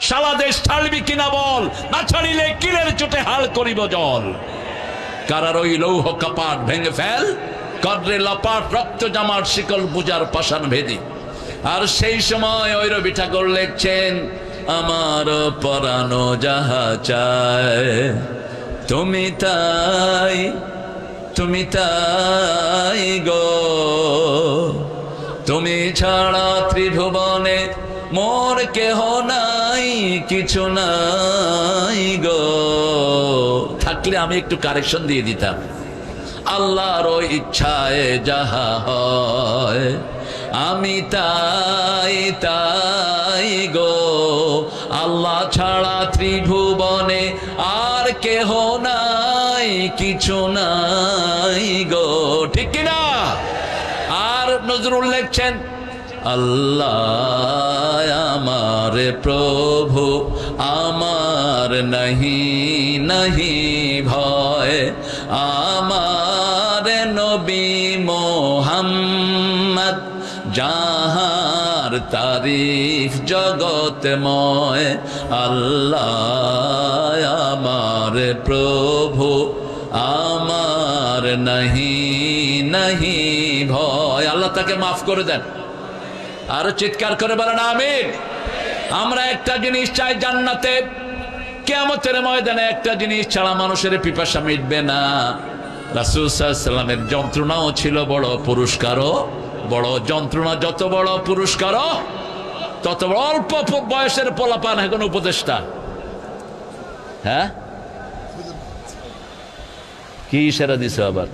সারা দেশ ছাড়বি কিনা বল, না ছাড়িলে কিলের চোটে হাল করিব জল। কারার ওই লৌহ কপাট ভেঙে ফেল, কদ্রে লপাট রক্ত জামার শিকল পূজার পাষাণ ভেদি। আর সেই সময় ওই রবি ঠাকুর লিখছেন, আমার পরানো যাহা চায় তুমি তাই, তুমি তাই গো, তুমি ছাড়া ত্রিভুবনে মোর কেহ নাই, কিছু নাই গো। থাকলে আমি একটু কারেকশন দিয়ে দিতাম, আল্লাহর ইচ্ছায় যাহা হয় আমি তাই তাই গো, আল্লাহ ছাড়া ত্রিভুবনে আর কেহ নাই, কিছু নাই গো। ঠিক কিনা? আর নজরুল লিখছেন, আল্লাহ আমার প্রভু আমার নাহি নাহি ভয়, আমার নবী মোহাম্মদ যাহার তারিফ জগতময়। আল্লাহ আমার প্রভু আমার নাহি নাহি ভয়। আল্লাহ তাকে মাফ করে দেন। আর চিৎকার করে বলেন আমিন। আমরা একটা জিনিস চাই জান্নাতে, কিয়ামতের ময়দানে একটা জিনিস ছাড়া মানুষের পিপাসা মিটবে না। রাসূল সাল্লাল্লাহু আলাইহি ওয়াসাল্লামের যন্ত্রণাও ছিল বড়, পুরস্কারও বড়। যন্ত্রণা যত বড়, পুরস্কারও তত বড়। অল্প বয়সের পোলাপান এখন উপদেষ্টা। হ্যাঁ, কি ইশারা দিছে আবার?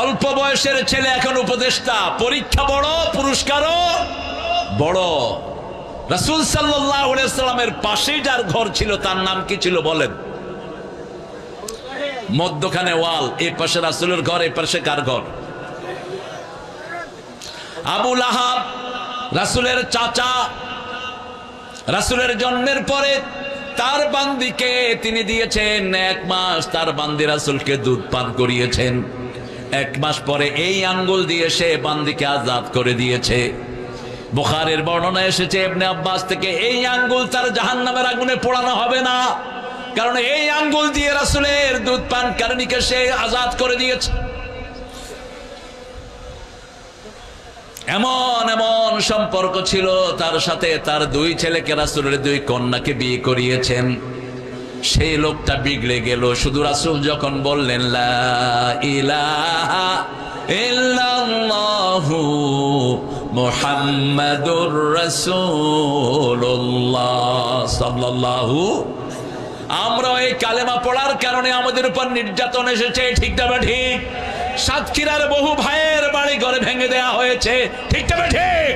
অল্প বয়সের ছেলে এখন উপদেষ্টা। পরীক্ষা বড়, পুরস্কারও বড়। রাসূল সাল্লাল্লাহু আলাইহি ওয়াসাল্লামের পাশেই যার ঘর ছিল তার নাম কি ছিল বলেন? মধ্যখানে ওয়াল, এই পাশে রাসূলের ঘর, এই পাশে কার ঘর? আবু লাহাব, রাসূলের চাচা। রাসূলের জন্মের পরে তার বান্দিকে তিনি দিয়েছেন 1 মাস, তার বান্দি রাসূলকে দুধ পান করিয়েছেন। 1 মাস পরে এই আঙ্গুল দিয়ে সে বান্দিকে আজাদ করে দিয়েছে। বুখারীর বর্ণনা এসেছে ইবনে আব্বাস থেকে, এই আঙ্গুল তার জাহান্নামের আগুনে পোড়ানো হবে না, কারণ এই আঙ্গুল দিয়ে রাসূলের দুধ পানকারিণীকে সে আজাদ করে দিয়েছে। এমন এমন সম্পর্ক ছিল তার সাথে। তার 2 ছেলেকে, রাসূলের 2 কন্যাকে বিয়ে করিয়েছেন। সেই লোকটা বিগড়ে গেল। শুধু রাসূল যখন বললেন লা ইলাহা ইল্লাল্লাহু মুহাম্মাদুর রাসূলুল্লাহ সাল্লাল্লাহু, আমরা এই কালেমা পড়ার কারণে আমাদের উপর নির্যাতন এসেছে, ঠিক না ঠিক? সাতক্ষীরার বহু ভাইয়ের বাড়ি ঘরে ভেঙে দেওয়া হয়েছে, ঠিক না ঠিক?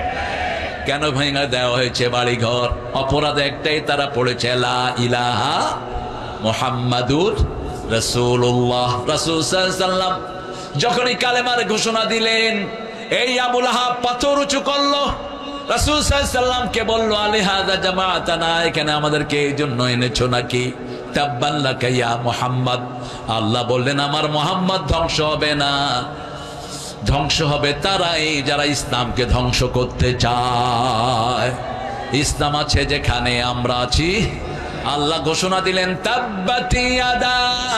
কেন ভেঙে দেওয়া হয়েছে বাড়ি ঘর? অপরাধ একটাই, তারা পড়েছে লা ইলাহা মুহাম্মাদুর রাসূলুল্লাহ। রাসূল সাল্লাল্লাহু আলাইহি ওয়াসাল্লাম যখনই কালেমার ঘোষণা দিলেন, এই আবু লাহাব পাথর উঁচু করলো। রাসূল সাল্লাল্লাহু আলাইহি ওয়াসাল্লামকে বলল, আলিহাযা জামাআতানা, এখানে আমাদেরকে এই জন্য এনেছো নাকি? তাব্বান লাকা ইয়া মুহাম্মদ। আল্লাহ বললেন, আমার মুহাম্মদ ধ্বংস হবে না, ধ্বংস হবে তারাই যারা ইসলামকে ধ্বংস করতে চায়। ইসলাম আছে যেখানে আমরা আছি। আল্লাহ ঘোষণা দিলেন, তাব্বাত ইয়াদা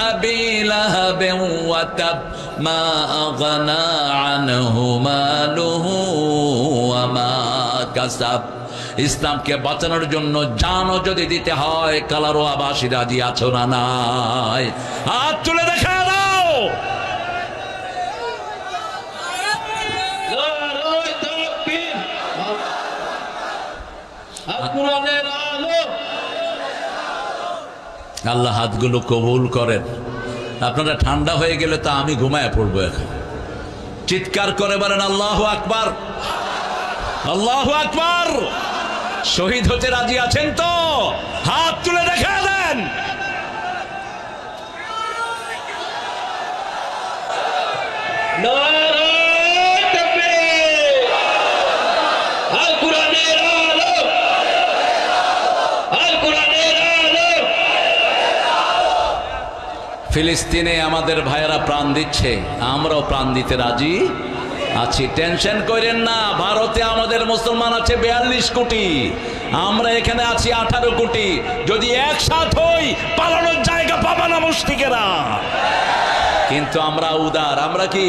আবি লাহাবিন ওয়া তাব মা আগনা আনহু মালুহু ওয়া মা কাসাব। ইসলামকে বাঁচানোর জন্য জানও যদি দিতে হয়, কালারো আবাসী রাজি আছো না নাই? হাত তুলে দেখা দাও। আল্লাহ হাতগুলো কবুল করেন। আপনারা ঠান্ডা হয়ে গেলে তো আমি ঘুমায় পড়বো এখন। চিৎকার করে বলেন আল্লাহু আকবার, আল্লাহু আকবার। শহীদ হতে রাজি আছেন তো? হাত তুলে দেখা দেন। ফিলিস্তিনে আমাদের ভাইয়েরা প্রাণ দিচ্ছে, আমরাও প্রাণ দিতে রাজি আছি, টেনশন করেন না। ভারতে আমাদের মুসলমান আছে 42 কোটি, আমরা এখানে আছি 18 কোটি। যদি একসাথ হই পালানোর জায়গা পাবা না মুশরিকেরা। কিন্তু আমরা উদার, আমরা কি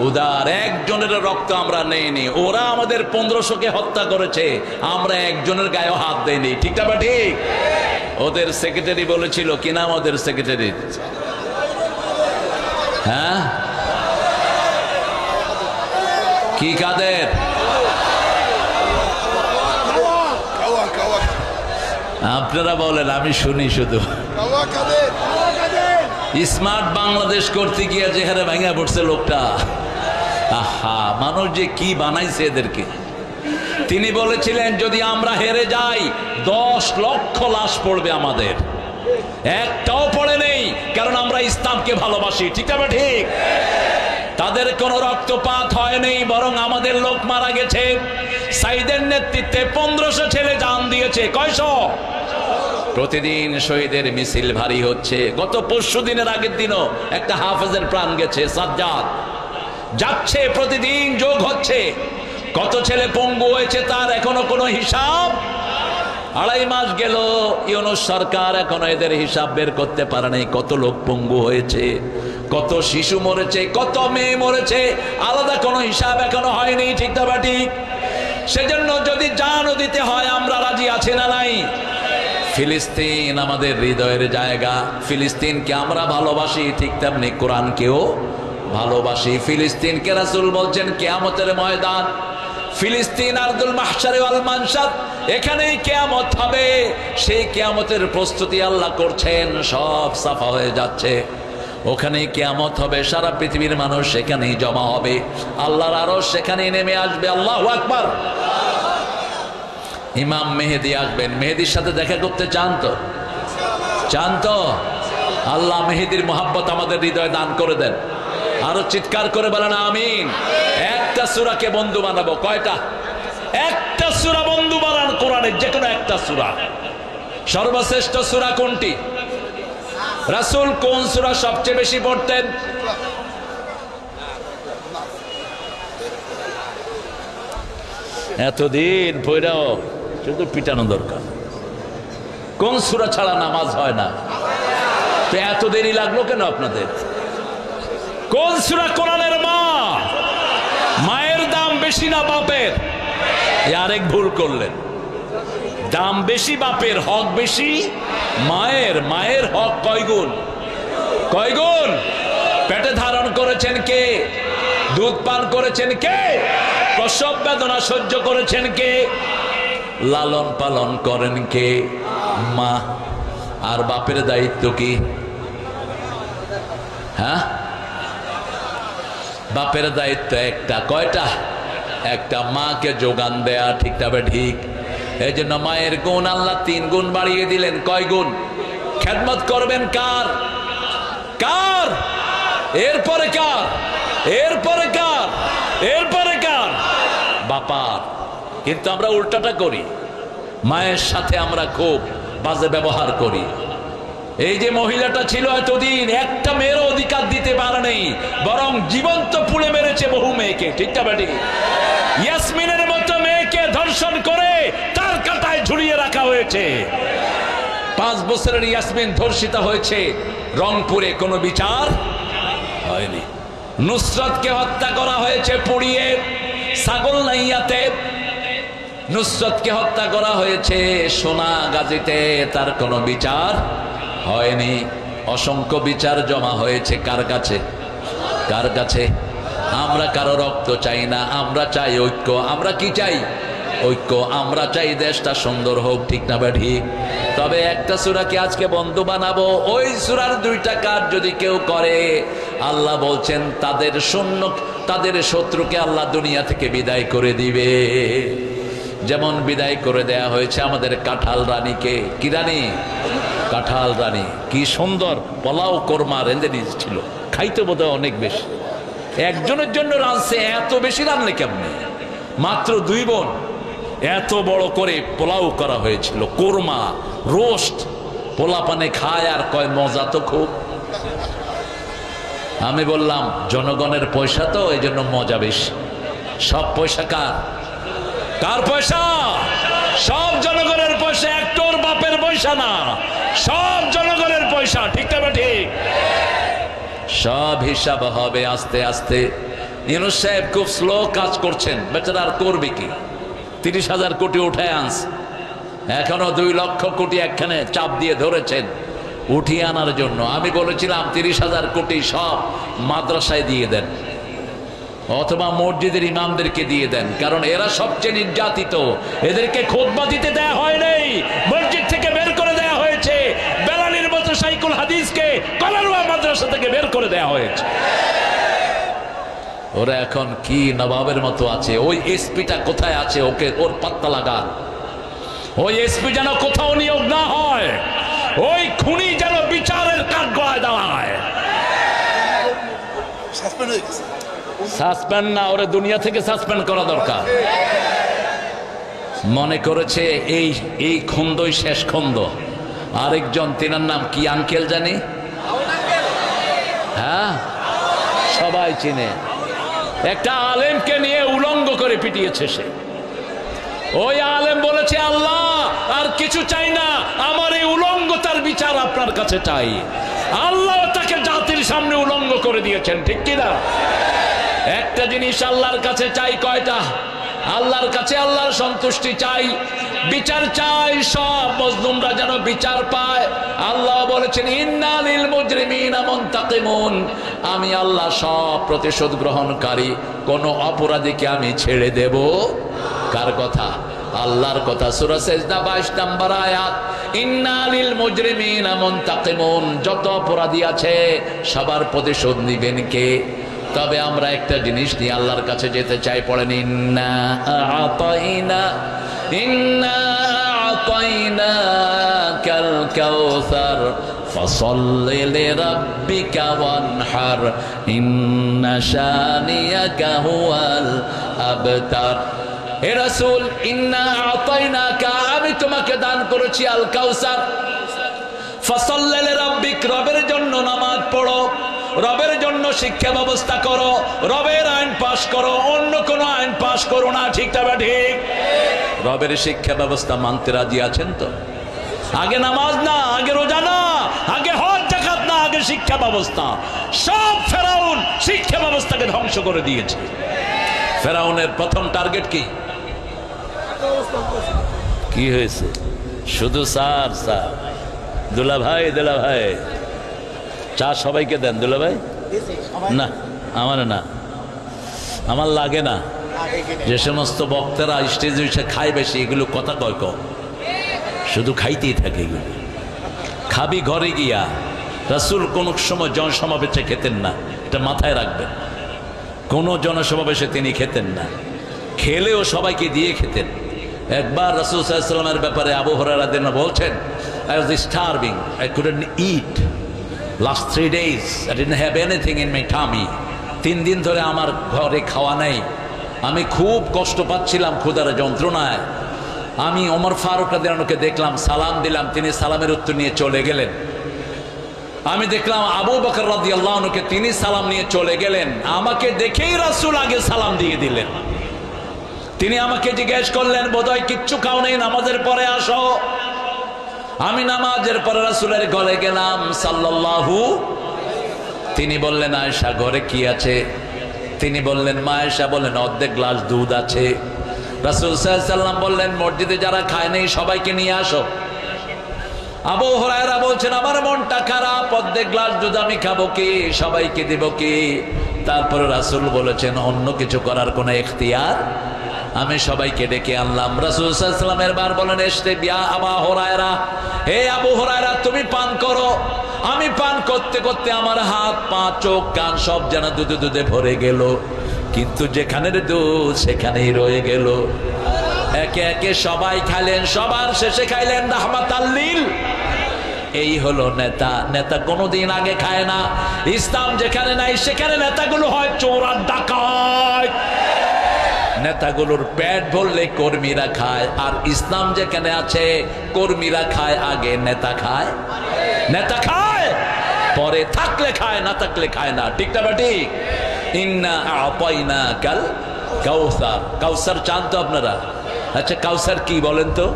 উদার, একজনের রক্ত আমরা নেইনি। ওরা আমাদের 1500কে হত্যা করেছে, আমরা একজনের গায়ে হাত দেইনি। ঠিক না? ঠিক। ওদের সেক্রেটারি বলেছিল, কি নাম ওদের সেক্রেটারি? হ্যাঁ, কি কাদের? আপনারা বলেন, আমি শুনি শুধু। স্মার্ট বাংলাদেশ করতে গিয়ে যে হারে ভাঙা পড়ছে লোকটা, আহা, মানুষ যে কি বানাইছে এদেরকে। তিনি বলেছিলেন যদি আমরা হেরে যাই 10 লক্ষ লাশ পড়বে, আমাদের একটাও পড়ে নেই, কারণ আমরা ইসলামকে ভালোবাসি। ঠিক না? ঠিক। তাদের কোনো রক্তপাত হয়নি, বরং আমাদের লোক মারা গেছে। সাইদের নেতৃত্বে 1500 ছেলে জান দিয়েছে। কয়শো? প্রতিদিন শহীদের মিছিল ভারী হচ্ছে। গত পরশু দিনের আগের দিনও একটা হাফেজের প্রাণ গেছে, সাজ্জাদ। যাচ্ছে, প্রতিদিন যোগ হচ্ছে। কত ছেলে পঙ্গু হয়েছে তার এখনো কোনো হিসাব। 2.5 মাস গেল, ইউনূস সরকার এখনো এদের হিসাব বের করতে পারে নাই। কত লোক পঙ্গু হয়েছে, কত শিশু মরেছে, কত মেয়ে মরেছে, আলাদা কোনো হিসাব এখনো হয়নি। ঠিক না? ঠিক। সেজন্য যদি জানও দিতে হয় আমরা রাজি আছি না নাই? ফিলিস্তিন আমাদের হৃদয়ের জায়গা। ফিলিস্তিনকে আমরা ভালোবাসি, ঠিক তেমনি কোরআনকেও ভালোবাসি। ফিলিস্তিনকে রাসূল বলছেন কিয়ামতের ময়দান, ফিলিস্তিন আরদুল মাহশার ওয়াল মানশার, এখানেই কিয়ামত হবে। সেই কিয়ামতের প্রস্তুতি আল্লাহ করছেন, সব সাফা হয়ে যাচ্ছে। ওখানেই কিয়ামত হবে, সারা পৃথিবীর মানুষ সেখানেই জমা হবে, আল্লাহর আরশ সেখানেই নেমে আসবে। আল্লাহু আকবার। ইমাম মেহেদী আসবেন। মেহেদীর সাথে দেখা করতে চান তো? চান তো? আল্লাহ মেহেদীর মোহাব্বত আমাদের হৃদয়ে দান করে দেন। আরো চিৎকার করে বলেন আমিন। একটা সূরাকে বন্ধু বানাবো। কয়টা? একটা সূরা বন্ধু বানান কোরআনের, যে কোনো একটা সূরা। সর্বশ্রেষ্ঠ সূরা কোনটি? রাসূল কোন সূরা সবচেয়ে বেশি পড়তেন? এতদিন পড়াও শুধু পিটানো দরকার। কোন সূরা ছাড়া নামাজ হয় না? তো এত দেরি লাগলো কেন আপনাদের? কোন সূরা কোরআনের মা? মায়ের দাম বেশি না বাপের? আরেক ভুল করলেন। দাম বেশি বাপের, হক বেশি মায়ের। মায়ের হক কয় গুণ? কয় গুণ? পেটে ধারণ করেছেন কে? দুধ পান করেছেন কে? প্রসব বেদনা সহ্য করেছেন কে? লালন পালন করেন কে? মা। আর বাপের দায়িত্ব কি? হ্যাঁ, বাপের দায়িত্ব একটা। কয়টা? একটা, মাকে যোগান দেয়া। ঠিক তবে ঠিক। এই জন্য মায়ের গুণ আল্লাহ 3 গুণ বাড়িয়ে দিলেন। কয় গুণ? খেদমত করবেন কার? কার? এরপরে কার? এরপরে কার? এরপরে কার? বাপার। কিন্তু আমরা উল্টাটা করি, মায়ের সাথে আমরা খুব বাজে ব্যবহার করি। এই যে মহিলাটা ছিল এতদিন, একটা মেয়ের অধিকার দিতে পারে নাই, বরং জীবন্ত পুড়ে মেরেছে বহু মেয়েকে। ঠিক না বেটি? ইয়াসমিনের মতো মেয়েকে ধর্ষণ করে তার কাঁটায় ঝুলিয়ে রাখা হয়েছে। 5 বছরের ইয়াসমিন ধর্ষিতা হয়েছে রংপুরে, কোনো বিচার হয়নি। নুসরতকে হত্যা করা হয়েছে পুড়িয়ে ছাগলনাইয়াতে। নুসরতকে হত্যা করা হয়েছে সোনাগাজীতে, তার কোনো বিচার হয়নি। অসংখ্য বিচার জমা হয়েছে কার কাছে? কার কাছে? আমরা কারো রক্ত চাই না, আমরা চাই ঐক্য। আমরা কি চাই? ঐক্য। আমরা চাই দেশটা সুন্দর হোক। ঠিক না ঠিক? তবে একটা সূরাকে আজকে বন্ধু বানাবো, ওই সূরার 2টা কাজ যদি কেউ করে, আল্লাহ বলছেন তাদের শত্রুকে আল্লাহ দুনিয়া থেকে বিদায় করে দিবে। যেমন বিদায় করে দেয়া হয়েছে আমাদের কাঁঠাল রানীকে। কি রানী? কাঁঠাল রানী। কি সুন্দর পোলাও কোরমা রেঁধে দিয়েছিল, খাইতে বোধহয় অনেক বেশি। একজনের জন্য রাঁধছে, এত বেশি রাঁধলে কেমনে? মাত্র 2 বোন, এত বড় করে পোলাও করা হয়েছিল, কোরমা, রোস্ট। পোলা পানে খায় আর কয় মজা তো খুব। আমি বললাম জনগণের পয়সা তো, এই জন্য মজা বেশি। সব পয়সা কার? কার পয়সা? সব জনগণের পয়সা, একটোর বাপের পয়সা না, সব জনগণের পয়সা। ঠিক না ঠিক? সব হিসাব হবে আস্তে আস্তে। ইউনূস সাহেব খুব স্লো কাজ করছেন, বেচারা আর করবে কি? 30,000 কোটি উঠায় আনস, এখনো 2 লক্ষ কোটি একখানে চাপ দিয়ে ধরেছেন উঠিয়ে আনার জন্য। আমি বলেছিলাম 30,000 কোটি সব মাদ্রাসায় দিয়ে দেন অথবা মসজিদের ইমামদেরকে দিয়ে দেন, কারণ এরা সবচেয়ে নির্যাতিত। এদেরকে খুতবা দিতে দেয়া হয় নাই, মসজিদ থেকে বের করে দেয়া হয়েছে। বেলালের মতো শাইখুল হাদিসকে কলারওয়া মাদ্রাসা থেকে বের করে দেয়া হয়েছে। ওরা এখন কি নবাবের মতো আছে। ওই এসপিটা কোথায় আছে, ওকে ওর পাত্তা লাগান। ওই এসপি যেন কোথাও নিয়োগ না হয়, ওই খুনি যেন বিচারের কাঠগড়ায় দাঁড়ায়। সাসপেন্ড না, ওরে দুনিয়া থেকে সাসপেন্ড করা দরকার। মনে করেছে এই খন্দই শেষ খন্দ। আরেকজন, তিনার নাম কি আঙ্কেল জানি, হ্যাঁ সবাই চিনে, একটা আলেমকে নিয়ে উলঙ্গ করে পিটিয়েছে সে। ওই আলেম বলেছে, আল্লাহ আর কিছু চাই না, আমার এই উলঙ্গতার বিচার আপনার কাছে চাই। আল্লাহ তাকে জাতির সামনে উলঙ্গ করে দিয়েছেন। ঠিক কিনা? একটা জিনিস আল্লাহর কাছে চাই, কয়টা? আল্লাহর কাছে আল্লাহর সন্তুষ্টি চাই, বিচার চাই, সব মজলুমরা যেন বিচার পায়। আল্লাহ বলেছেন, ইন্না লিল মুজরিমিনা মুনতাকিমুন, আমি আল্লাহ সব প্রতিশোধ গ্রহণকারী, কোন অপরাধীকে আমি ছেড়ে দেব। কার কথা? আল্লাহর কথা। সূরা সিজদা 22 নম্বর আয়াত, ইন্না লিল মুজরিমিনা মুনতাকিমুন, যত অপরাধী আছে সবার প্রতিশোধ নিবেন কে? তবে আমরা একটা জিনিস নিয়ে আল্লাহর কাছে যেতে চাই। পড়েন, ইন্না আতাইনাকাল কাউসার ফাসাল্লি লিরাব্বিকা ওয়ানহার ইন্না শানিয়াকা হুয়াল আবতার। হে রাসূল, ইন্না আতাইনাকা, আমি তোমাকে দান করেছি আল কাউসার। ফাসাল্লি লিরাব্বিক, রবের জন্য নামাজ পড়ো, রবের জন্য শিক্ষা ব্যবস্থা করো, রবের আইন পাশ করো, অন্য কোন আইন পাশ করো না। ঠিক না ঠিক? রবের শিক্ষা ব্যবস্থা মানতে রাজি আছেন তো? আগে নামাজ না, আগে রোজা না, আগে হজ যাকাত না, আগে শিক্ষা ব্যবস্থা। সব ফেরাউন শিক্ষা ব্যবস্থাকে ধ্বংস করে দিয়েছে। ফেরাউনের প্রথম টার্গেট কি? কি হয়েছে? শুধু স্যার স্যার, দুলা ভাই দুলা ভাই, চা সবাইকে দেন দুলা ভাই। না আমার না, আমার লাগে না। যে সমস্ত বক্তারা স্টেজে এসে খায় বেশি, এগুলো কথা কয় কম, শুধু খাইতেই থাকে এগুলো। খাবি ঘরে গিয়া। রাসূল কোন সময় জনসমাবেশে খেতেন না, এটা মাথায় রাখবেন। কোন জনসমাবেশে তিনি খেতেন না, খেলেও সবাইকে দিয়ে খেতেন। একবার রাসূল সাল্লাল্লাহু আলাইহি ওয়াসাল্লামের ব্যাপারে আবু হুরায়রা রাদিয়াল্লাহু আনহু বলছেন, I was starving, I couldn't eat. Last 3 days I didn't have anything in my tummy. 3 দিন ধরে আমার ঘরে খাওয়া নাই, আমি খুব কষ্ট পাচ্ছিলাম ক্ষুধার যন্ত্রণায়। আমি ওমর ফারুক রাদিয়াল্লাহু আনহুকে দেখলাম, সালাম দিলাম, তিনি সালামের উত্তর নিয়ে চলে গেলেন। আমি দেখলাম আবু বকর রাদিয়াল্লাহু আনহুকে, তিনি সালাম নিয়ে চলে গেলেন। আমাকে দেখেই রাসূল আগে সালাম দিয়ে দিলেন। তিনি আমাকে জিজ্ঞেস করলেন, বোধহয় কিচ্ছু খাও নেই, নামাজের পরে আসো। আমি নামাজের পরে রাসূলের ঘরে গেলাম সাল্লাল্লাহু। তিনি বললেন, আয়েশা ঘরে কি আছে? তিনি বললেন, মা আয়েশা বললেন, অর্ধেক গ্লাস দুধ আছে। রাসূল সাল্লাল্লাহু আলাইহি ওয়াসাল্লাম বললেন, মসজিদে যারা খায় নেই সবাইকে নিয়ে আসো। আবু হুরায়রা বলছেন, আমার মনটা খারাপ, অর্ধেক গ্লাস দুধ আমি খাবো কি, সবাইকে দিব কি? তারপরে রাসূল বলেছেন, অন্য কিছু করার কোনো ইখতিয়ার, আমি সবাইকে ডেকে আনলাম। রাসূল সাল্লাল্লাহু আলাইহি ওয়াসাল্লাম এরবার বলেন, এসতে বিয়া আবু হুরায়রা, হে আবু হুরায়রা তুমি পান করো। আমি পান করতে করতে আমার হাত পা চোখ কান সব যেন দুধে দুধে ভরে গেল, কিন্তু যেখানের দুধ সেখানেই রয়ে গেল। একে একে সবাই খাইলেন, সবার শেষে খাইলেন রাহমাতাল লিল। এই হলো নেতা। নেতা কোনোদিন আগে খায় না। ইসলাম যেখানে নাই সেখানে নেতাগুলো হয় চোর আর ডাকাত। নেতাগুলোর পেট ভরলে কর্মীরা খায়, আর ইসলাম যেখানে আছে কর্মীরা খায় আগে, নেতা খায়। নেতা খায় পরে, থাকলে খায়, না থাকলে খায় না। ঠিক না ঠিক? ইন্না আতাইনাকাল কাউসার। কাউসার চান তো আপনারা? আচ্ছা কাউসার কি বলেন তো?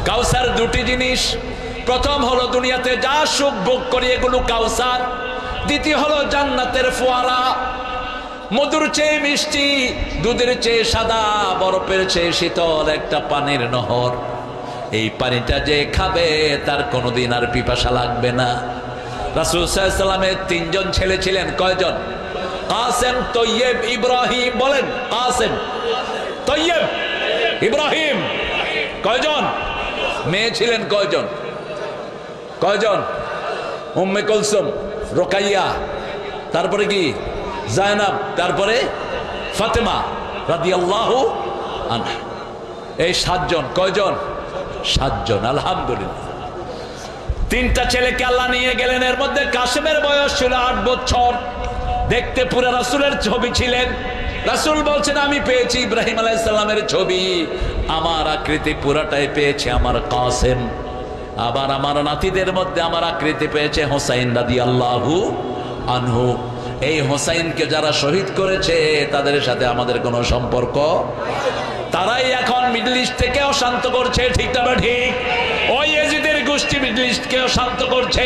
কাউসার দুটি জিনিস। প্রথম হলো দুনিয়াতে যা সুখ ভোগ করি এগুলো কাউসার। দ্বিতীয় হলো জান্নাতের ফোয়ারা, মধুর চেয়ে মিষ্টি, দুধের চেয়ে সাদা, বরফের চেয়ে শীতল একটা পানির নহর। এই পানিটা যে খাবে তার কোনোদিন আর পিপাসা লাগবে না। রাসূল সাল্লাল্লাহু আলাইহি ওয়াসাল্লামের তিনজন ছেলে ছিলেন। কয়জন? কাসেম, তৈয়ব, ইব্রাহিম। বলেন কাসেম, তৈয়ব, ইব্রাহিম। কয়জন? মেয়ে ছিলেন কয়জন? কয়জন? উম্মে কুলসুম, রোকাইয়া, তারপরে কি জায়নাব, তারপরে ফাতেমা রাদিয়াল্লাহু আনহা। এই 7 জন। কয়জন? 7 জন। আলহামদুলিল্লাহ। 3টা ছেলেকে আল্লাহ নিয়ে গেলেন। এর মধ্যে কাসেমের বয়স ছিল 8 বছর। দেখতে পুরো রাসূলের ছবি ছিলেন। রাসূল বলছেন আমি পেয়েছি ইব্রাহিম আলাইহিস সালামের ছবি, আমার আকৃতি পুরাটাই পেয়েছে আমার কাসেম। আবার আমার নাতিদের মধ্যে আমার আকৃতি পেয়েছে হোসাইন রাদিয়াল্লাহু আনহু। এই হোসাইনকে যারা শহীদ করেছে তাদের সাথে আমাদের কোনো সম্পর্ক, তারাই এখন মিডল ইস্ট থেকে অশান্ত করছে। ঠিক না ঠিক? ওই ইয়াজিদের গোষ্ঠী মিডল ইস্টকে অশান্ত করছে।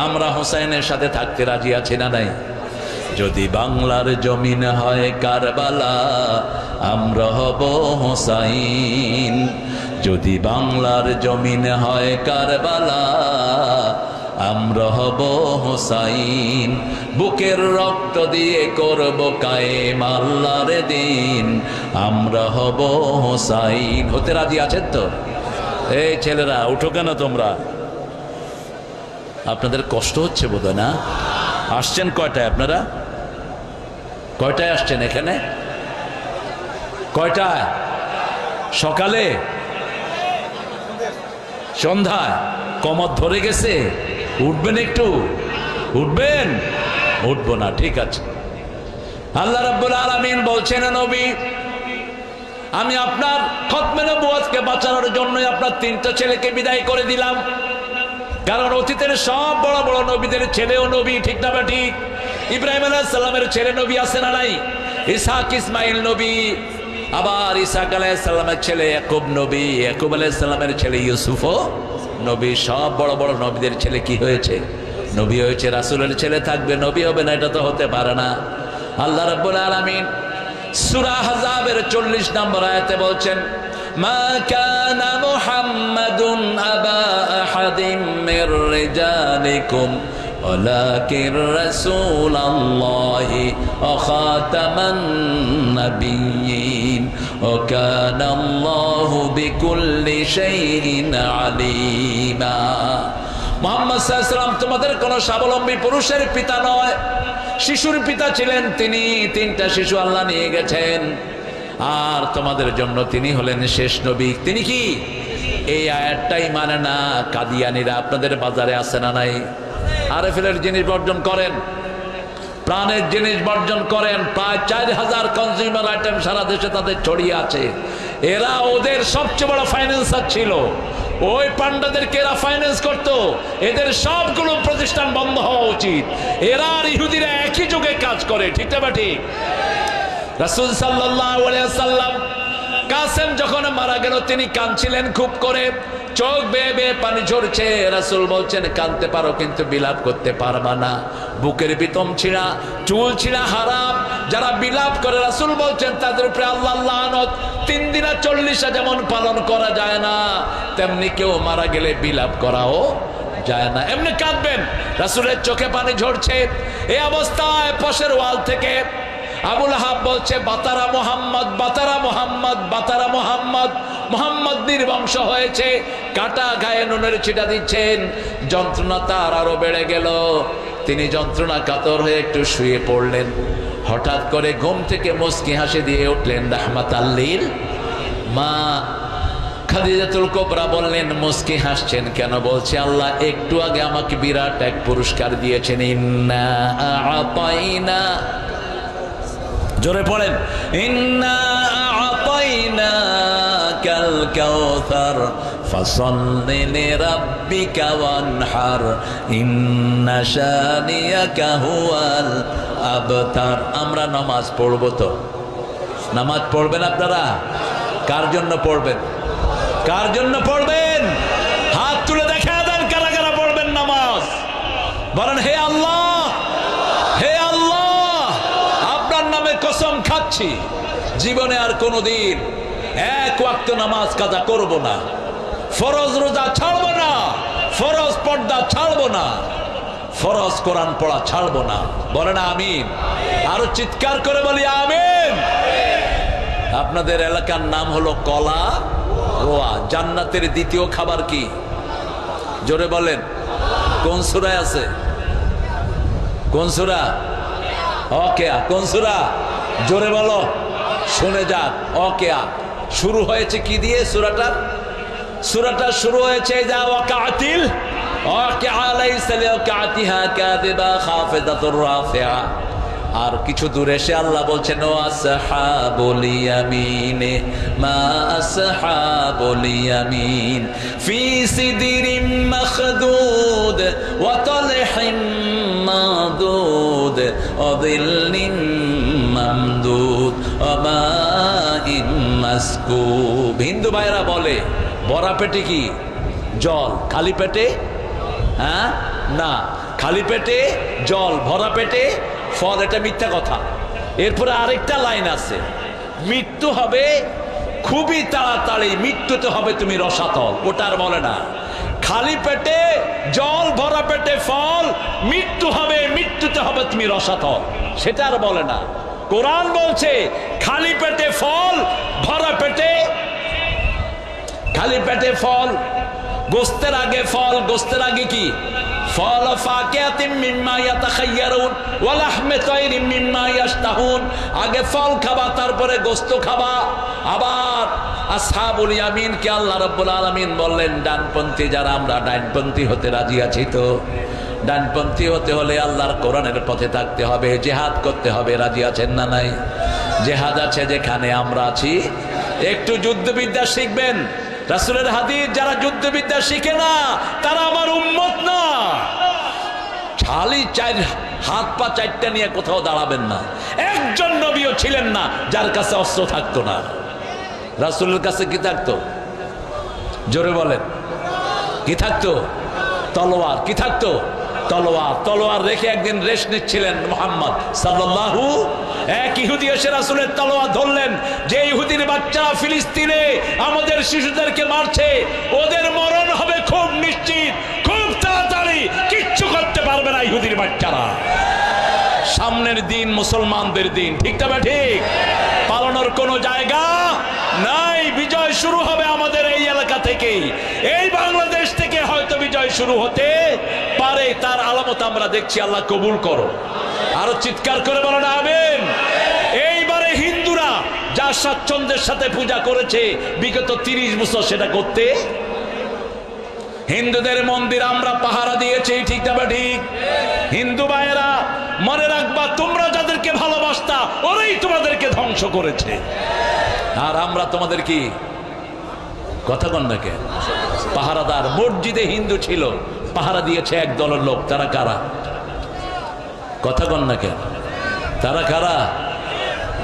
আমরা হোসাইনের সাথে থাকতে রাজি আছি না নাই? যদি বাংলার জমিন হয় কারবালা, আমরা হব হোসাইন। যদি বাংলার জমিন হয় কারবালা, আমরা হব হোসাইন। বুকের রক্ত দিয়ে করব কায়েম আল্লাহর দিন, আমরা হব হোসাইন। হতে রাজি আছেন তো? এই ছেলেরা উঠো কেন তোমরা? আপনাদের কষ্ট হচ্ছে বোধহয় না? আসছেন কয়টায় আপনারা? কয়টায় আসছেন এখানে? কয়টায়? সকালে? সন্ধ্যায়? কমর ধরে গেছে? উঠবেন একটু? উঠবেন? উঠবো না, ঠিক আছে। আল্লাহ রাব্বুল আলামিন বলছেন, নবী আমি আপনার খতমে নবুয়তকে বাঁচানোর জন্যই আপনার 3টা ছেলেকে বিদায় করে দিলাম। কারণ অতীতের সব বড় বড় নবীদের ছেলেও নবী। ঠিক না ঠিক? ইব্রাহিম আলাইহিস সালামের ছেলে নবী আছে না নাই? ইসহাক, ইসমাইল নবী। আবার ইসহাক আলাইহিস সালামের ছেলে ইয়াকুব নবী, ইয়াকুব আলাইহিস সালামের ছেলে ইউসুফও নবী। সব বড় বড় নবীদের ছেলে কি হয়েছে? নবী হয়েছে। রাসূলের ছেলে থাকবে নবী হবে না? এটা তো হতে পারে না। আল্লাহ রাব্বুল আলামিন সূরা আহজাবের 40 নম্বর আয়াতে বলছেন, মা কানা মুহাম্মাদুন আবা আহাদিম মির রিজালিকুম ওয়ালাকিন রাসূলুল্লাহি ওয়া খাতামান নাবিয়্যিন ওয়া কানা আল্লাহু বিকুল্লি শাইইন আলীমা। মুহাম্মদ সাল্লাল্লাহু আলাইহি ওয়াসাল্লাম তোমাদের কোন স্বাবলম্বী পুরুষের পিতা নয়, শিশুর পিতা ছিলেন তিনি। 3টা শিশু আল্লাহ নিয়ে গেছেন, আর তোমাদের জন্য তিনি হলেন শেষ নবী। তিনি কি? এই আয়াতটাই মানে না কাদিয়ানীরা। আপনাদের বাজারে আছে না নাই? আরএফএলের জিনিস বর্জন করেন, প্রাণের জিনিস বর্জন করেন। প্রায় 4000 কনজিউমার আইটেম সারা দেশে তাদের ছড়িয়ে আছে। এরা ওদের সবচেয়ে বড় ফাইন্যান্সার ছিল। ওই পান্ডাদেরকে এরা ফাইন্যান্স করতো। এদের সবগুলো প্রতিষ্ঠান বন্ধ হওয়া উচিত। এরা আর ইহুদিরা একই যুগে কাজ করে। ঠিক না ঠিক? রাসূল সাল্লাল্লাহু আলাইহি ওয়াসাল্লাম কাসেম যখন মারা গেল তিনি কাঁদছিলেন খুব করে, চোখ বেয়ে বেয়ে পানি ঝরছে। রাসূল বলছেন কাঁদতে পারো কিন্তু বিলাপ করতে পারবা না। বুকের বিতম ছিঁড়া, চুল ছিঁড়া হারাম। যারা বিলাপ করে রাসূল বলছেন তাদের উপরে আল্লাহর লানত। 3 দিনা 40 যেমন পালন করা যায় না, তেমনি কেউ মারা গেলে বিলাপ করাও যায় না। এমনি কাঁদবেন। রাসূলের চোখে পানি ঝরছে। এই অবস্থায় পাশের ওয়াল থেকে আবুল আহাব বলছে, বাতারা মোহাম্মদ, বাতারা মোহাম্মদ, বাতারা মোহাম্মদ। মোহাম্মদ নির্বংশ হয়েছে। কাটা গায়ে নুনের ছিটা দিচ্ছেন। যন্ত্রণা তার আরো বেড়ে গেল। তিনি যন্ত্রণা কাতর হয়ে একটু শুয়ে পড়লেন। হঠাৎ করে ঘুম থেকে মুস্কি হাসি দিয়ে উঠলেন রাহমাতাল লিল মা খাদিজাতুল কুবরা বললেন, মুস্কি হাসছেন কেন? বলছে আল্লাহ একটু আগে আমাকে বিরাট এক পুরস্কার দিয়েছেন। ইন্না আ'তাইনা, জোরে পড়েন, ইন্না আ'তাইনাকাল কাউসার ফাসাল্লি লিরাব্বিকা ওয়ানহার ইন্না শানিয়াকা হুয়াল আবতার। আমরা নামাজ পড়বো তো? নামাজ পড়বেন আপনারা? কার জন্য পড়বেন? কার জন্য পড়বেন? হাত তুলে দেখা দেন কারা কারা পড়বেন নামাজ। বলেন, হে আল্লাহ, হে আল্লাহ, আপনার নামে কসম খাচ্ছি জীবনে আর কোনোদিন এক ওয়াক্ত নামাজ কাজা করব না, ফরজ রোজা ছাড়বো না, ফরজ পর্দা ছাড়বো না, ফরজ কোরআন পড়া ছাড়বো না। বলেন আমিন। আরো চিৎকার করে বলি আমিন। আপনাদের এলাকার নাম হলো কলা রোয়া। জান্নাতের দ্বিতীয় খাবার কি? জোরে বলেন। কোন সূরায় আছে? কোন সূরা? ওয়াকিয়া। কোন সূরা? জোরে বলো, শুনে যাক। ওয়াকিয়া শুরু হয়েছে কি দিয়ে? সূরাটা শুরু হয়েছে যা ওয়াকাতিল ওয়াকিয়া লাইসা লিওয়াকাতিহা কাযিবা খাফিদাতুর রাফিআ। আর কিছু দূরে এসে আল্লাহ বলছেন, ও আসহাবুল ইয়ামিন মা আসহাবুল ইয়ামিন ফি সিদরিম মাখদুদ ওয়া তালহিম মাদুদ ওয়া যিল্লিম মামদুদ ওয়া মাইন মাসকুব। হিন্দু ভাইরা বলে ভরা পেটে কি জল, খালি পেটে হ্যাঁ না, খালি পেটে জল, ভরা পেটে ফল। এটা মিথ্যা কথা। এরপরে আরেকটা লাইন আছে, মৃত্যু হবে খুবই তাড়াতাড়ি, মৃত্যুতে হবে তুমি রসাতল। ওটার বলে না। খালি পেটে জল, ভরা পেটে ফল, মৃত্যু হবে, মৃত্যুতে হবে তুমি রসাতল, সেটা আর বলে না। কোরআন বলছে খালি পেটে ফল, ভরা পেটে, খালি পেটে ফল, গোস্তের আগে ফল, গোস্তের আগে কি? ফল ফাকিহাতিন মিম্মা ইয়াতাখায়্যারুন ওয়া লাহমি তায়রিন মিম্মা ইয়াশতাহুন। আগে ফল খাবা, তারপরে গোস্ত খাবা। আবার আসহাবুল ইয়ামিন কে আল্লাহ রাব্বুল আলামিন বললেন ডানপন্থী যারা, আমরা ডানপন্থী হতে রাজি আছি তো? ডানপন্থী হতে হলে আল্লাহর কোরআনের পথে থাকতে হবে, জিহাদ করতে হবে। রাজি আছেন না নাই? জিহাদ আছে যেখানে আমরা আছি। একটু যুদ্ধবিদ্যা শিখবেন। রাসূলের হাদিস যারা যুদ্ধবিদ্যা শিখে না তারা আমার উম্মত না। খালি হাত পা চারটা নিয়ে কোথাও দাঁড়াবেন না। একজন নবীও ছিলেন না যার কাছে অস্ত্র থাকতো না। রাসূলের কাছে কি থাকতো? জোরে বলেন, কি থাকতো? তলোয়ার। কি থাকতো? তলোয়ার। তলোয়ার রেখে একদিন রেস্ট নিচ্ছিলেন মুহাম্মদ সাল্লাল্লাহু। এক ইহুদি এসে রাসূলের তলোয়ার ধরলেন। যে ইহুদির বাচ্চারা ফিলিস্তিনে আমাদের শিশুদেরকে মারছে, ওদের মরণ হবে খুব নিশ্চিত, খুব তাড়াতাড়ি, কিচ্ছু করতে পারবে না ইহুদির বাচ্চারা। সামনের দিন মুসলমানদের দিন, ঠিক তবে ঠিক, পালানোর কোনো জায়গা নাই। বিজয় শুরু হবে আমাদের এই এলাকা থেকেই, এই বাংলাদেশ থেকে হয়তো বিজয় শুরু হতে পারে। তার আলামত আমরা দেখছি। আল্লাহ কবুল করো। আরো চিৎকার করে বলো না আমিন। এইবারে হিন্দুরা যা স্বাচ্ছন্দ্যের সাথে পূজা করেছে বিগত 30 বছর, সেটা করতে হিন্দুদের মন্দির আমরা পাহারা দিয়েছি, ঠিক না ঠিক? হিন্দু ভাইয়েরা মনে রাখবা, তোমরা যাদেরকে ভালোবাসতা ওরাই তোমাদেরকে ধ্বংস করেছে। আর আমরা তোমাদের কি কথা কন নাকি? পাহারাদার। মসজিদে হিন্দু ছিল, পাহারা দিয়েছে এক দলের লোক। তারা কারা? কথা কন নাকি? তারা কারা?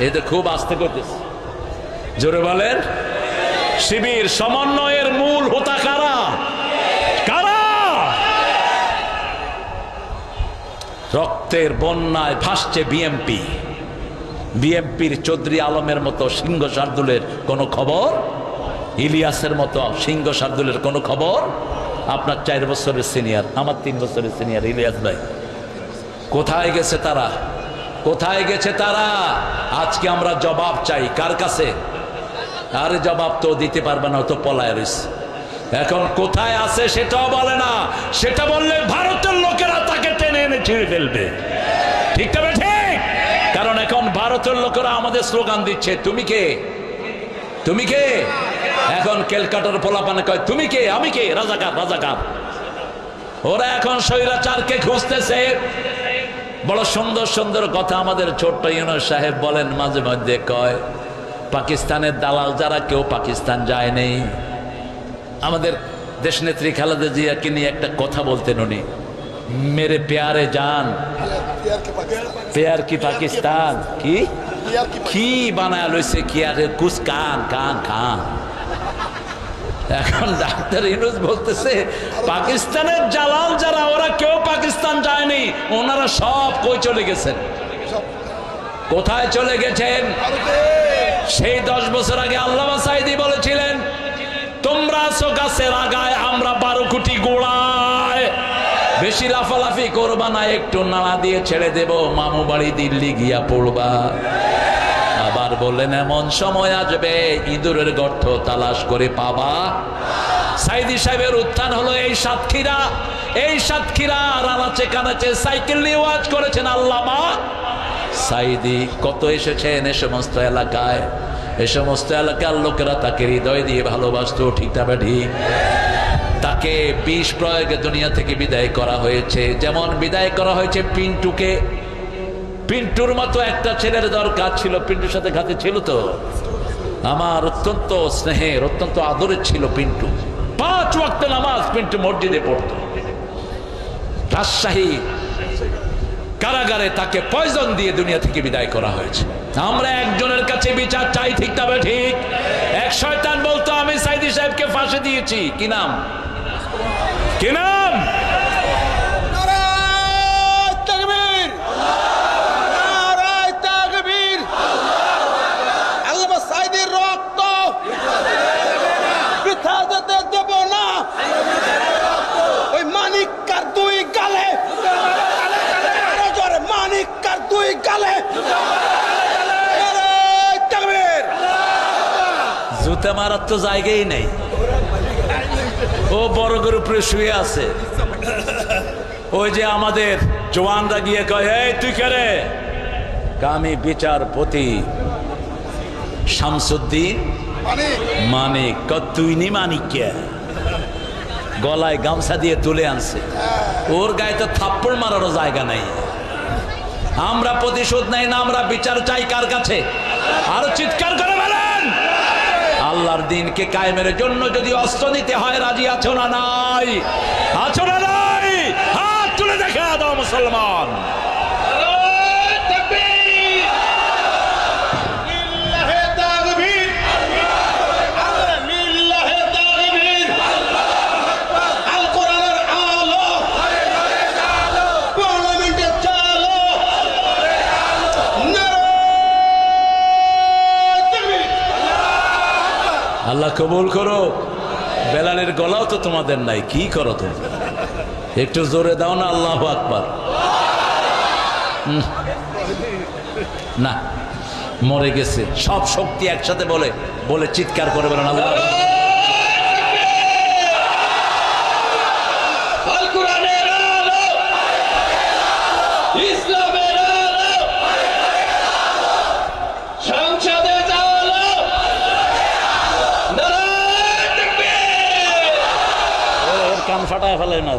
এতে খুব আস্তে করতেছে। জোরে বলেন। শিবির সমন্বয়ের মূল হোতা কারা? কারা? রক্তের বন্যায় ভাসছে বিএমপি। বিএমপির চৌধুরী আলমের মতো সিংহ শার্দুলের কোনো খবর? ইলিয়াসের মতো সিংহ শার্দুলের কোনো খবর? আপনার 4 বছরের সিনিয়র, আমার 3 বছরের সিনিয়র ইলিয়াস ভাই। কোথায় গেছে তারা? কোথায় গেছে তারা? আজকে আমরা জবাব চাই। কার কাছে? আরে জবাব তো দিতে পারবে না, তো পলায় রয়েছে। এখন কোথায় আছে সেটাও বলে না। সেটা বললে ভারতের লোকেরা তাকে টেনে এনে ছিঁড়ে ফেলবে, ঠিক তবে ঠিক? কারণ এখন ভারতের লোকেরা আমাদের স্লোগান দিচ্ছে, তুমি কে, তুমি কে? এখন ক্যালকাটার পোলাপানে কয় তুমি কে, আমি কে, রাজাকার, রাজাকার। ওরা এখন স্বৈরাচারকে খুঁজতেছে। বড় সুন্দর সুন্দর কথা আমাদের ছোট্ট ইউনুস সাহেব বলেন মাঝে মধ্যে। কয় পাকিস্তানের দালাল যারা, কেউ পাকিস্তান যায় নেই। আমাদের দেশনেত্রী খালেদা জিয়াকে নিয়ে একটা কথা বলতেন উনি, মেরে প্যারে জান প্যার কি পাকিস্তান কি কি বানায় লইছে কি আরে কুছ কান কান খান। এখন ডাক্তার ইউনূস বলতেছে পাকিস্তানের জালাল যারা ওরা কেউ পাকিস্তান যায়নি, ওনারা সব কই চলে গেছেন, কোথায় চলে গেছেন? সেই 10 বছর আগে আল্লামা সাঈদী বলেছিলেন তোমরা আছো গাছের আগায়, আমরা 12 কোটি গোড়ায়, বেশি লাফালাফি করবা না, একটু নাড়া দিয়ে ছেড়ে দেব, মামু বাড়ি দিল্লি গিয়া পড়বা। আবার বললেন এমন সময় আসবে ইঁদুরের গর্ত তালাশ করে পাবা। সাঈদী সাহেবের উত্থান হলো এই সাতক্ষীরা রানাচে কানাচে সাইকেল নিয়ে ওয়াজ করেছেন আল্লামা সাঈদী। কত এসেছেন এ সমস্ত এলাকায়, এ সমস্ত এলাকার লোকেরা তাকে হৃদয় দিয়ে ভালোবাসত, ঠিক না ঠিক? তাকে বিষ প্রয়োগে দুনিয়া থেকে বিদায় করা হয়েছে, যেমন বিদায় করা হয়েছে পিন্টুকে। পিন্টুর মতো একটা ছেলের দরকার ছিল, পিন্টুর সাথে ঘাতে ছিল তো, আমার অত্যন্ত স্নেহের অত্যন্ত আদরের ছিল পিন্টু। 5 ওয়াক্ত নামাজ পিন্টু মসজিদে পড়তো। রাজশাহী কারাগারে তাকে পয়জন দিয়ে দুনিয়া থেকে বিদায় করা হয়েছে। আমরা একজনের কাছে বিচার চাই, ঠিক না ঠিক? এক শয়তান বলতো আমি সাঈদী সাহেবকে ফাঁসি দিয়েছি, কি নাম কি নাম? জুতা মারার তো জায়গাই নেই, ও বড়গের উপরে শুয়ে আছে। ওই যে আমাদের জওয়ানরা গিয়ে কয় এই তুই কে রে? আমি বিচারপতি শামসুদ্দিন মানিক। তুই নি মানিক কে? গলায় গামছা দিয়ে তুলে আনছে, ওর গায়ে তো থাপ্পড় মারারও জায়গা নাই। আমরা প্রতিশোধ নেই না, আমরা বিচার চাই কার কাছে? আরো চিৎকার করে বলেন আল্লাহর দিনকে কায়েমের জন্য যদি অস্ত্র নিতে হয় রাজি আছো না নাই? আছো না নাই? হাত তুলে দেখা দাও মুসলমান। আল্লাহ কবুল করো। বেলালের গলাও তো তোমাদের নাই, কি করো তুমি? একটু জোরে দাও না আল্লাহু আকবার। না, মরে গেছে। সব শক্তি একসাথে বলে বলে চিৎকার করে বলেন আল্লাহ। ফাটায় ফেলে না,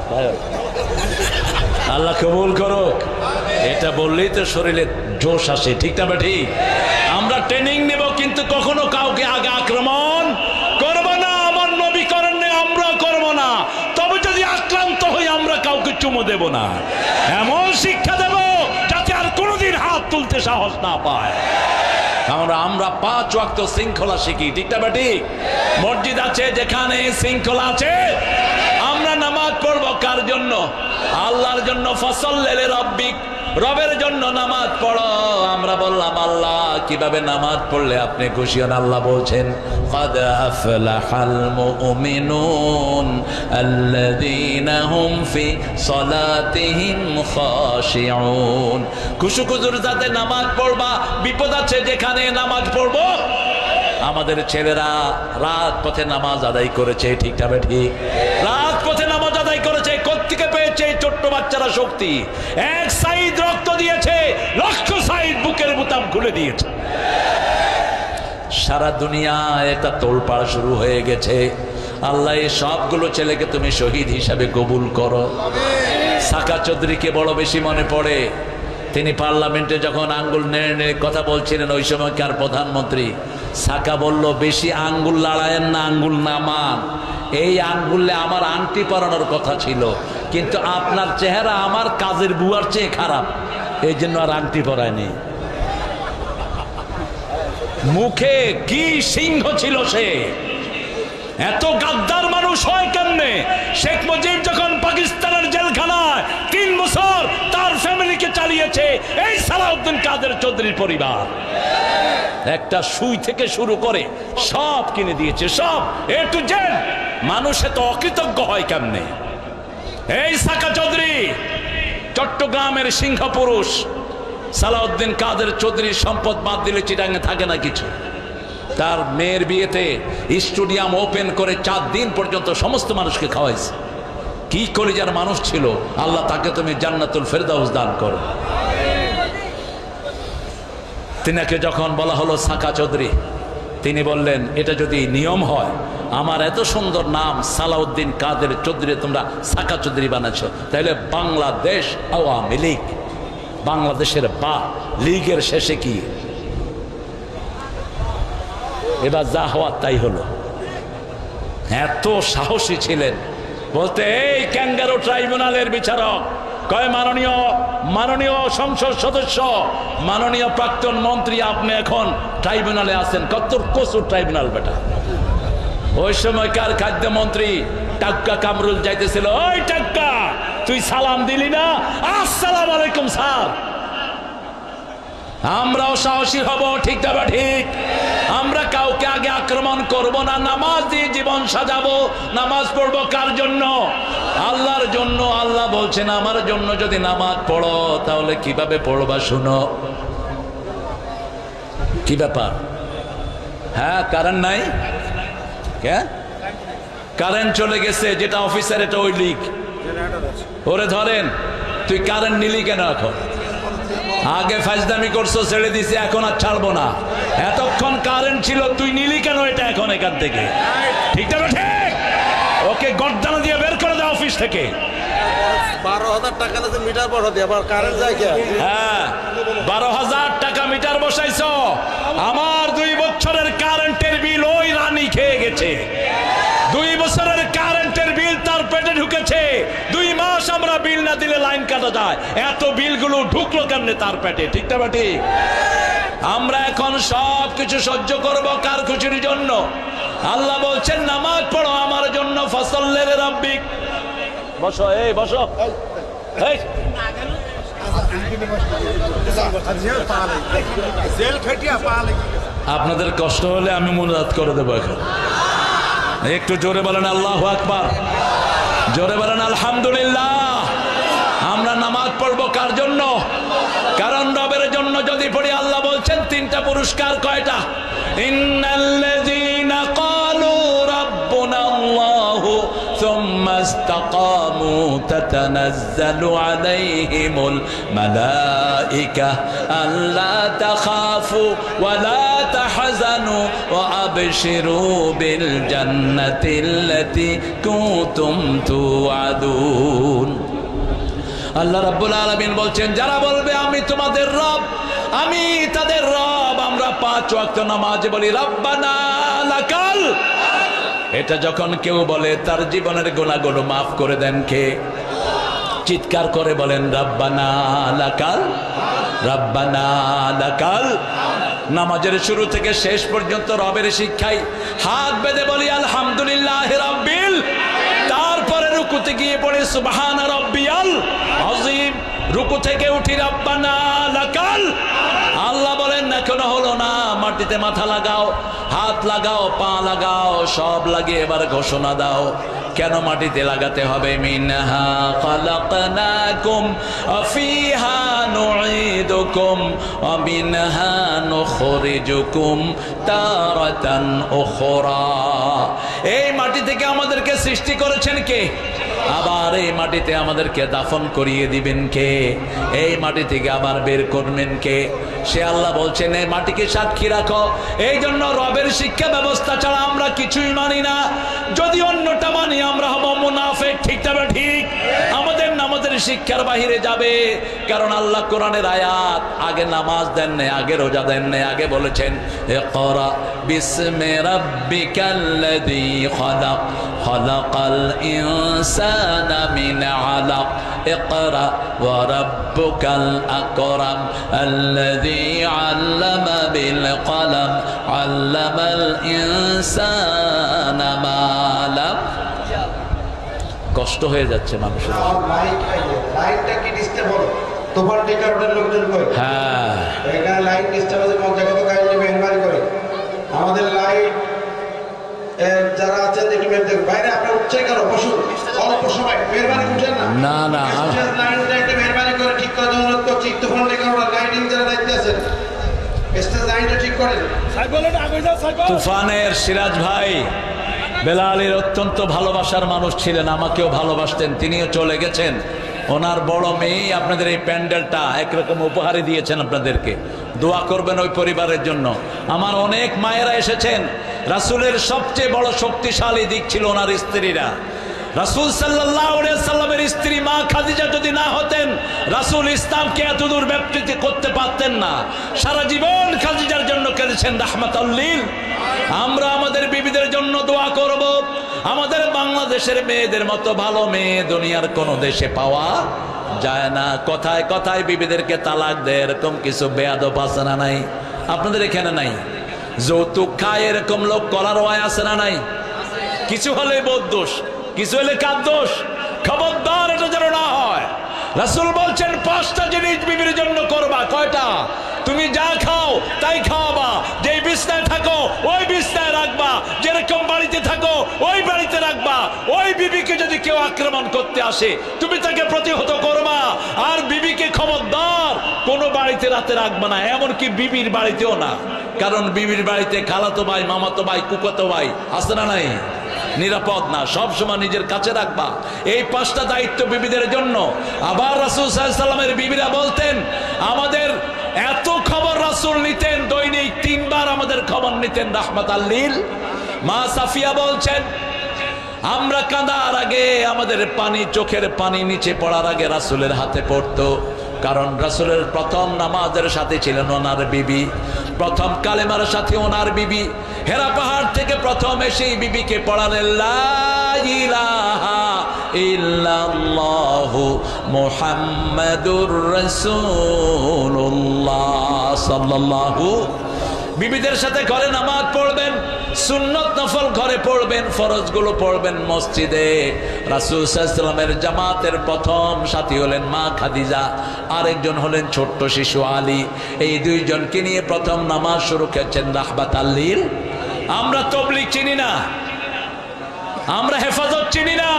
আল্লাহ কবুল করো। এটা বললেই তো শরীরে জোশ আসে, ঠিক না ঠিক? আমরা ট্রেনিং নেব, কিন্তু কখনো কাউকে আগে আক্রমণ করবো না। আমার নবী করেন না, আমরা করবো না। তবে যদি আক্রান্ত হই আমরা কাউকে চুমো দেব না, এমন শিক্ষা দেব যাতে আর কোনোদিন হাত তুলতে সাহস না পায়। আমরা 5 ওয়াক্ত শৃঙ্খলা শিখি, ঠিক না ঠিক? মসজিদ আছে যেখানে শৃঙ্খলা আছে, আমরা নামাজ পড়বো কার জন্য? আল্লাহর জন্য। ফাসাল্লি রাব্বিক, রবের জন্য নামাজ পড়ো। আমরা বললাম আল্লাহ কিভাবে নামাজ পড়লে আপনি খুশি হন? আল্লাহ বলছেন ক্বাদ আফলাহাল মুমিনুন আল্লাযীনা হুম ফি সালাতিহিম খাশিউন। খুশুখুজুর সাথে নামাজ পড়বা। বিপদ আছে যেখানে নামাজ পড়বো। আমাদের ছেলেরা রাত পথে নামাজ আদায় করেছে, ঠিক না ঠিক? রাত পথে নামাজ আদায় করেছে। কোত্থেকে পেয়েছে ছোট্ট বাচ্চারা শক্তি? এক সাইড রক্ত দিয়েছে, লক্ষ সাইড বুকের বোতাম খুলে দিয়েছে। সারা দুনিয়া এটা তোলপাড় শুরু হয়ে গেছে। আল্লাহ এই সবগুলো ছেলেকে তুমি শহীদ হিসাবে কবুল করো। সাকা চৌধুরীকে বড় বেশি মনে পড়ে। তিনি পার্লামেন্টে যখন আঙ্গুল নেড়ে নেড়ে কথা বলছিলেন, ওই সময়কার প্রধানমন্ত্রী সাকা বলল, বেশি আঙ্গুল লাড়ায়েন না, আঙ্গুল নামান। এই আঙ্গুলে আমার আংটি পরানোর কথা ছিল, কিন্তু আপনার চেহারা আমার কাজের বুয়ার চেয়ে খারাপ, এই জন্য আর আংটি পরায়নি। মুখে কি সিংহ ছিল সে! এত গাদ্দার মানুষ হয় কেমনে? শেখ মুজিব যখন পাকিস্তানের জেলখানায় 3 বছর তার ফ্যামিলিকে চালিয়েছে এই সালাউদ্দিন কাদের চৌধুরীর পরিবার। একটা সুই থেকে শুরু করে সব কিনে দিয়েছে, সব এ টু জেড। মানুষ এত অকৃতজ্ঞ হয় কেমনে? এই সাকা চৌধুরী চট্টগ্রামের সিংহ পুরুষ। সালাউদ্দিন কাদের চৌধুরীর সম্পদ বাদ দিলে চিটাঙ্গে থাকে না কিছু। তার মেয়ের বিয়েতে স্টেডিয়াম ওপেন করে 4 দিন পর্যন্ত সমস্ত মানুষকে খাওয়াইছে। কি কলিজার মানুষ ছিল! আল্লাহ তাকে তুমি জান্নাতুল ফেরদাউস দান করো। তিনাকে যখন বলা হলো সাকা চৌধুরী, তিনি বললেন, এটা যদি নিয়ম হয়, আমার এত সুন্দর নাম সালাউদ্দিন কাদের চৌধুরী তোমরা সাকা চৌধুরী বানাচ্ছো, তাহলে বাংলাদেশ আওয়ামী লীগ, বাংলাদেশের বা লীগের শেষে কি? এবার যা হওয়ার তাই হলো। এত সাহসী ছিলেন, বলতে এই ক্যাঙ্গারু ট্রাইব্যুনালের বিচারক কয়, মাননীয় সংসদ সদস্য, মাননীয় প্রাক্তন মন্ত্রী, আপনি এখন ট্রাইব্যুনালে আছেন। কত কচুর ট্রাইব্যুনাল বেটা! ওই সময়কার খাদ্যমন্ত্রী টাক্কা কামরুল যাইতেছিল, ওই টাক্কা তুই সালাম দিলি না? আসসালামু আলাইকুম স্যার। আমরাও সাহসী হব, ঠিক না? ঠিক। আমরা কাউকে আগে আক্রমণ করব না, নামাজ দিয়ে জীবন সাজাবো। নামাজ পড়বো কার জন্য? আল্লাহর জন্য। আল্লাহ বলছেন, আমার জন্য যদি নামাজ পড়ো তাহলে কিভাবে পড়বা শুনো। কি ব্যাপার? হ্যাঁ, কারেন্ট নাই? কারেন্ট চলে গেছে, যেটা অফিসার এটা ওই লিগ। ওরে ধরেন, তুই কারেন্ট নিলি কেন এখন? আগে ফাজদামি করছো, ছেড়ে দিছে, এখন আর ছাড়বো না। এতক্ষণ কারেন্ট ছিল, তুই নিলি কেন এটা এখন এখান থেকে? ঠিক না? ঠিক। ওকে গর্দানা দিয়ে বের করে দাও অফিস থেকে। 12,000 টাকা মিটার বসা দিয়ে আবার কারেন্ট যায় কে? হ্যাঁ, 12,000 টাকা মিটার বসাইছো। আমার 2 বছরের কারেন্টের বিল ওই রানী খেয়ে গেছে। 2 বছরের কারেন্টের বিল তার পেটে ঢুকেছে। 2 মাস আমরা বিল না দিলে লাইন কাটা যায়। এত বিলগুলো ঢুকলো কেমনে তার পেটে? ঠিক না? ঠিক। আমরা এখন সব কিছু সহ্য করবো কার খুশির জন্য? আল্লাহ বলছেন, নামাজ পড়ো আমার জন্য। ফসল্লে রাব্বিক। বসো, এই বসো। এই আপনাদের কষ্ট হলে আমি মুনাজাত করে দেবো এখন। একটু জোরে বলেন আল্লাহু আকবার, জোরে বলেন আলহামদুলিল্লাহ। আমরা নামাজ পড়বো কার জন্য? কারণ রবের জন্য যদি পড়ি, আল্লাহ বলছেন 3টা পুরস্কার। কয়টা? ইন্নাল্লাযীনা ক্বালু রাব্বুনাল্লাহু সুম্মা ইসতাকামু তাতানাজ্জালু আলাইহিমুল মালায়েকা আল্লা তাখাফু ওয়া লা তাহজানু ওয়া আবশিরু বিল জান্নাতিল্লাতী কুনতুম তুআদুন। আল্লাহ রাব্বুল আলামিন বলছেন, যারা বলবে আমি তোমাদের রব, আমি তাদের রব। আমরা 5 ওয়াক্ত নামাজে বলি রব্বানা লাকাল। এটা যখন কেউ বলে, তার জীবনের গুনাহগুলো মাফ করে দেন কে? চিৎকার করে বলেন রব্বানা লাকাল, রব্বানা লাকাল। নামাজের শুরু থেকে শেষ পর্যন্ত রবের শিক্ষায় হাত বেঁধে বলি আলহামদুলিল্লাহ রাব্বিল। তারপরে রুকুতে গিয়ে পড়ে সুবহান রাব্বিয়াল আযীম। রুকু থেকে উঠি রব্বানা লাকাল। আল্লাহ বলেন, এখনো হলো না, মাটিতে মাথা লাগাও, হাত লাগাও, পা লাগাও, সব লাগিয়ে এবার ঘোষণা দাও। কেন মাটিতে লাগাতে হবে? মিনহা খালাকনাকুম ওয়া ফিহা নুঈদুকুম ওয়া মিনহা নুখরিজুকুম তারাতান উখরা। এই মাটি থেকে আমাদেরকে সৃষ্টি করেছেন কে? আবার এই মাটিতে আমাদেরকে দাফন করিয়ে দিবেন কে? এই মাটি থেকে আবার বের করবেন কে? সে আল্লাহ বলছেন, এই মাটিকে সাক্ষী রাখো। এই জন্য রবের শিক্ষা ব্যবস্থা ছাড়া আমরা কিছুই মানি না। যদি অন্যটা মানি আমরা হব মুনাফিক। ঠিক না? ঠিক। আমাদের নামাজের শিক্ষার বাহিরে যাবে। কারণ আল্লাহ কোরআনের আয়াত, আগে নামাজ দেন নাই, আগে রোজা দেন নাই, আগে বলেছেন ইকরা বিসমি রাব্বিকাল্লাযী খালাক খালাকাল ইনসানা মিন আলাক ইকরা ওয়া রাব্বুকাল আকরাম আল্লাযী আল্লামা বিল কলম আল্লামাল ইনসানা মা লাম। কষ্ট হয়ে যাচ্ছে মানুষের। লাইনটা কি ডিস্টার্ব হলো? তোফান টিকারদের লোকজন কই? হ্যাঁ, এখানে লাইন ডিস্টার্ব আছে, মঞ্চাগত কাহিনী মেহরবানি করে আমাদের লাইন যারা আছেন একটু দেখুন। বাইরে আপনার উঠছে কেন? বসুন, অল্প সময় মেহরবানি উঠেন না। না না লাইনটা একটু মেহরবানি করে ঠিক করার জন্য অনুরোধ করছি। তোফান টিকাররা লাইটিং যারা দায়িত্বে আছেন স্টেজ লাইনটা ঠিক করেন। তুফানের সিরাজ ভাই বেলালের অত্যন্ত ভালোবাসার মানুষ ছিলেন, আমাকেও ভালোবাসতেন, তিনিও চলে গেছেন। ওনার বড় মেয়ে আপনাদের এই প্যান্ডেলটা একরকম উপহারে দিয়েছেন আপনাদেরকে। দোয়া করবেন ওই পরিবারের জন্য। আমার অনেক মায়েরা এসেছেন। রাসূলের সবচেয়ে বড় শক্তিশালী দিক ছিল ওনার স্ত্রীরা। রাসূল সাল্লাল্লাহু আলাইহি সাল্লামের স্ত্রী মা খাদিজা যদি না হতেন, রাসূল ইসলামকে এতদূর ব্যাপ্তি করতে পারতেন না। সারা জীবন খাদিজার জন্য কেঁদেছেন রাহমাতুল লিল। আমরা আমাদের বিবিদের জন্য দোয়া করব। আমাদের বাংলাদেশের মেয়েদের মতো ভালো মেয়ে দুনিয়ার কোন দেশে পাওয়া যায় না। কথায় কথায় বিবিদেরকে তালাক দেয়, এরকম কিছু বেয়াদব আছে না নাই? আপনাদের এখানে নাই? যৌতুক খায় এরকম লোক কলার ওয়ায় আছে না নাই? কিছু হলে বোধ দোষ, কিছু হলে কার দোষ? খবরদার এটা যেন না হয়। রাসূল বলছেন 5টা জিনিস বিবির জন্য করবা। কয়টা? তুমি যা খাও তাই খাওয়াবা, যেই বিছনায় থাকো ওই বিছনায় রাখবা, যেরকম বাড়িতে থাকো ওই বাড়িতে রাখবা। ওই বিবিকে যদি কেউ আক্রমণ করতে আসে তুমি তাকে প্রতিহত করবা। আর বিবিকে খবরদার কোনো বাড়িতে রাতে রাখবা না, এমনকি বিবির বাড়িতেও না। কারণ বিবির বাড়িতে খালাতো ভাই, মামাতো ভাই, কুকাতো ভাই আছে না নাই? নিরাপদ না, সব সময় নিজের কাছে রাখবা। এই 5টা দায়িত্ব বিবিদের জন্য। আবার রাসূল সাল্লাল্লাহু আলাইহি সাল্লামের বিবিরা বলতেন, আমাদের এত খবর রাসূল নিতেন, দৈনিক 3 বার আমাদের খবর নিতেন রাহমাতুল লিল। মা সাফিয়া বলছেন, আমরা কাঁদার আগে আমাদের পানি, চোখের পানি নিচে পড়ার আগে রাসূলের হাতে পড়তো। কারণ রাসূলের প্রথম নামাজের সাথে ছিলেন ওনার বিবি, প্রথম কালেমার সাথে ওনার বিবি। হেরা পাহাড় থেকে প্রথম এসেই বিবিকে পড়ালেন লা ইলাহা ইল্লাল্লাহু মুহাম্মাদুর রাসূলুল্লাহ সাল্লাল্লাহু। বিবিদের সাথে ঘরে নামাজ পড়বেন, সুন্নত নফল ঘরে পড়বেন, ফরজগুলো পড়বেন মসজিদে। রাসূল সাল্লাল্লাহু আলাইহি ওয়াসাল্লামের জামাতের প্রথম সাথী হলেন মা খাদিজা, আরেকজন হলেন ছোট্ট শিশু আলী। এই 2 জনকে নিয়ে প্রথম নামাজ শুরু করেছেন রাহমাতুল লিল। আমরা তাবলীগ চিনি না, আমরা হেফাজত চিনি না,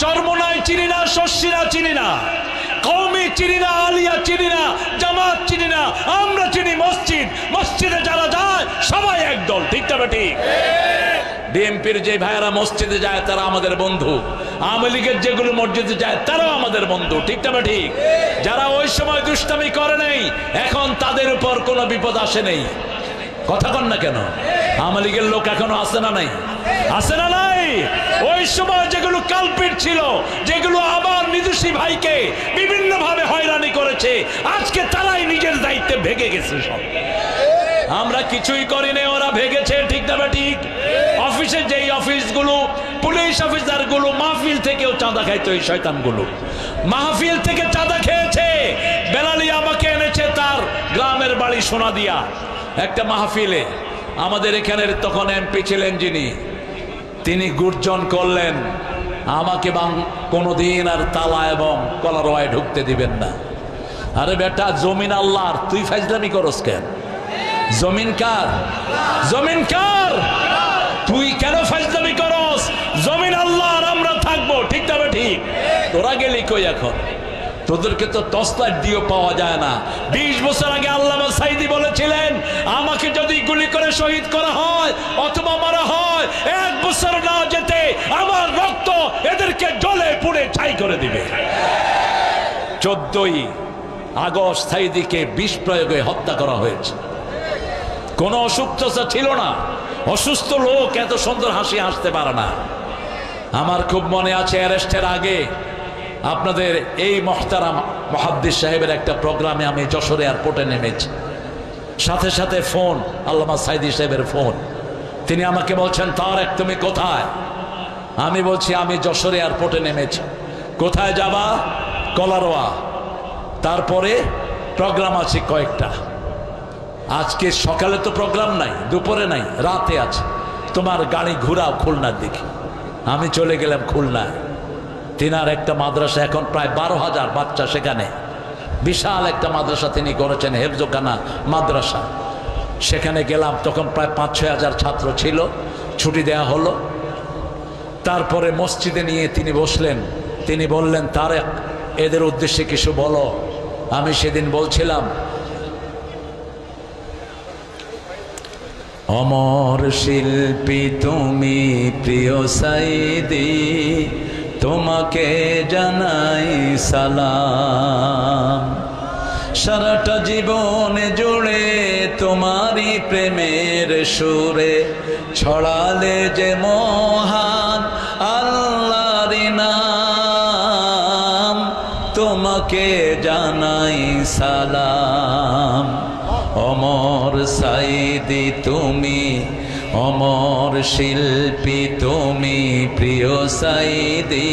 চরমোনাই চিনি না, শস্যিরা চিনি না, কওমি চিনি না, আলিয়া চিনি না, জামাত চিনি না। আমরা চিনি মসজিদ। মসজিদে যারা যায় সবাই একদল, ঠিক না ঠিক? বিএনপির যে ভাইয়েরা মসজিদে যায় তারা আমাদের বন্ধু, আওয়ামী লীগের যেগুলো মসজিদে যায় তারাও আমাদের বন্ধু, ঠিক না ঠিক? যারা ওই সময় দুষ্টামি করে নাই, এখন তাদের উপর কোনো বিপদ আসে নাই। কথা কন না কেন? আওয়ামী লীগের লোক এখনো আছে না নাই? আছে না নাই? ওই সময় যেগুলো কালপিট ছিল, যেগুলো আবার নিদোষী ভাইকে বিভিন্ন ভাবে হয়রানি করেছে, আজকে তারাই নিজের দায়িত্বে ভেগে গেছে সব। আমরা কিছুই করি না, ওরা ভেগেছে, ঠিক না ঠিক? অফিসে যেই অফিসগুলো, পুলিশ অফিসার গুলো মাহফিল থেকেও চাঁদা খাইতো, এই শয়তানগুলো মাহফিল থেকে চাঁদা খেয়েছে। বেলালি আমাকে এনেছে তার গ্রামের বাড়ি সোনাদিয়া একটা মাহফিলে। আমাদের এখানের তখন এমপি ছিলেন যিনি, তিনি গুর্জন করলেন আমাকে কোনোদিন আর তালা এবং কলারওয়ায় ঢুকতে দিবেন না। আরে বেটা, জমিন আল্লাহর, তুই ফাজলামি করস কেন? জমিন কার? জমিন কার? তুই কেন ফাজলামি করস? জমিন আল্লাহর, আমরা থাকবো, ঠিক না ঠিক? তোরা গেলি কই এখন? তোদেরকে তো তসলাট দিয়েও পাওয়া যায় না। 20 বছর আগে আল্লামা সাইদি বলেছিলেন, আমাকে যদি গুলি করে শহীদ করা হয় অথবা মারা হয়, 1 বছর না যেতে আমার রক্ত এদেরকে জ্বলে পুড়ে ছাই করে দিবে। 14ই আগস্ট সাইদিকে বিষ প্রয়োগে হত্যা করা হয়েছে। কোন অসুস্থতা ছিল না। অসুস্থ লোক এত সুন্দর হাসি হাসতে পারে না। আমার খুব মনে আছে, অ্যারেস্টের আগে আপনাদের এই মোহতারাম মুহাদ্দিস সাহেবের একটা প্রোগ্রামে আমি যশোর এয়ারপোর্টে নেমেছি, সাথে সাথে ফোন, আল্লামা সাইদি সাহেবের ফোন। তিনি আমাকে বলছেন, তারেক তুমি কোথায়? আমি বলছি আমি যশোর এয়ারপোর্টে নেমেছি। কোথায় যাবা? কলারোয়া। তারপরে প্রোগ্রাম আছে কয়েকটা। আজকে সকালে তো প্রোগ্রাম নাই, দুপুরে নাই, রাতে আছে। তোমার গাড়ি ঘুরাও খুলনার দিকে। আমি চলে গেলাম খুলনায়। তিনার একটা মাদ্রাসা, এখন প্রায় 12,000 বাচ্চা সেখানে, বিশাল একটা মাদ্রাসা তিনি করেছেন, হেফজোখানা মাদ্রাসা। সেখানে গেলাম, তখন প্রায় 5-6 হাজার ছাত্র ছিল। ছুটি দেয়া হলো। তারপরে মসজিদে নিয়ে তিনি বসলেন। তিনি বললেন, তারেক এদের উদ্দেশ্যে কিছু বলো। আমি সেদিন বলছিলাম, অমর শিল্পী তুমি প্রিয় সাইদি, তোমাকে জানাই সালাম। সারাটা জীবন জুড়ে তোমারই প্রেমের সুরে ছড়ালে যে মহান আল্লাহর নাম, তোমাকে জানাই সালাম। অমর সাইদি তুমি, অমর শিল্পী তুমি প্রিয় সাইদি,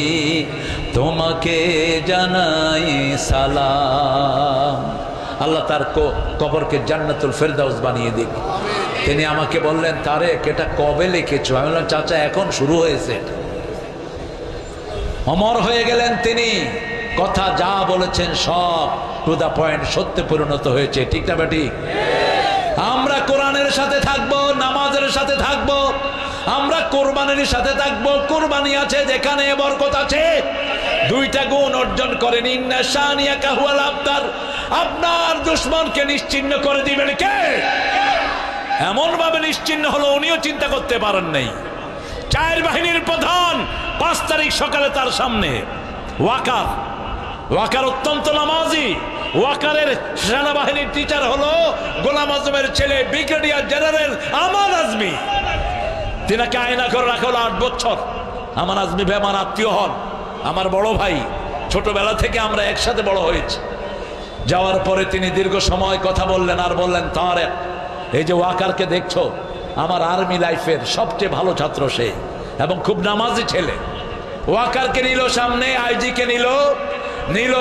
তোমাকে জানাই সালাম। আল্লাহ তার কবরকে জান্নাতুল ফেরদাউস বানিয়ে দিক। তিনি আমাকে বললেন, তারেক এটা কবে লিখেছো? আমি বললাম, চাচা এখন শুরু হয়েছে। অমর হয়ে গেলেন তিনি। কথা যা বলেছেন সব টু দা পয়েন্ট, সত্যে পরিণত হয়েছে। ঠিক না বেটি? আমরা কোরআনের সাথে থাকবো, নামাজের সাথে থাকবো, আমরা কোরবানির সাথে থাকবো। কোরবানি আছে যেখানে বরকত আছে। দুইটা গুণ অর্জন করেন, ইন্না শানিয়াকা হুয়াল আবতার। আপনার দুশমনকে নিশ্চিহ্ন করে দিবেন কে? এমন ভাবে নিশ্চিহ্ন হলো উনিও চিন্তা করতে পারেন নাই। 4 বাহিনীর প্রধান 5 তারিখ সকালে তার সামনে ওয়াকার। ওয়াকার অত্যন্ত নামাজি। ওয়াকারের সেনাবাহিনীর টিচার হলো গোলাম আজমের ছেলে ব্রিগেডিয়ার জেনারেল আমান আজমি। তিনাকে আয়না করে রাখা হলো 8 বছর। আমান আজমি ভাই আমার আত্মীয় হন, আমার বড় ভাই। ছোটবেলা থেকে আমরা একসাথে বড় হয়েছি। যাওয়ার পরে তিনি দীর্ঘ সময় কথা বললেন আর বললেন, তারেক এই যে ওয়াকারকে দেখছো, আমার আর্মি লাইফের সবচেয়ে ভালো ছাত্র সে, এবং খুব নামাজি ছেলে। ওয়াকারকে নিল সামনে, আইজিকে নিল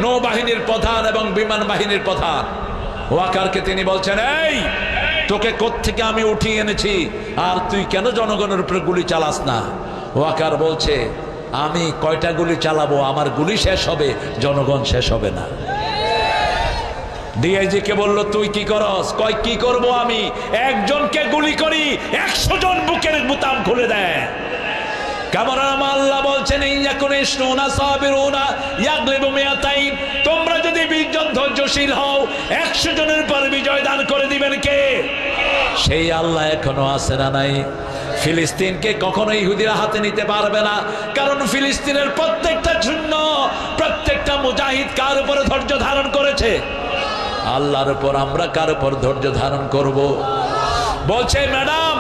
নৌবাহিনীর প্রধান এবং বিমান বাহিনীর প্রধান। ওয়াকারকে তিনি বলছেন, এই তোকে কোত্থেকে আমি উঠিয়ে এনেছি, আর তুই কেন জনগণের উপরে গুলি চালাস না? ওয়াকার বলছে, আমি কয়টা গুলি চালাবো, আমার গুলি শেষ হবে, জনগণ শেষ হবে না। ডিআইজি কে বলল, তুই কি করস? কয় কি করব আমি? একজনকে গুলি করি, 100 জন বুকের বুতাম খুলে দেয়। আল্লাহ বলছেন, তোমরা যদি 20 জন ধৈর্যশীল হও, 100 জনের পর বিজয় দান করে দিবেন কে? সেই আল্লাহ এখনো আছে না নাই? ফিলিস্তিনকে কখনো ইহুদিরা হাতে নিতে পারবে না, কারণ ফিলিস্তিনের প্রত্যেকটা শূন্য, প্রত্যেকটা মুজাহিদ কার উপরে ধৈর্য ধারণ করেছে? আল্লাহর উপর। আমরা কার উপর ধৈর্য ধারণ করব? বলছে, ম্যাডাম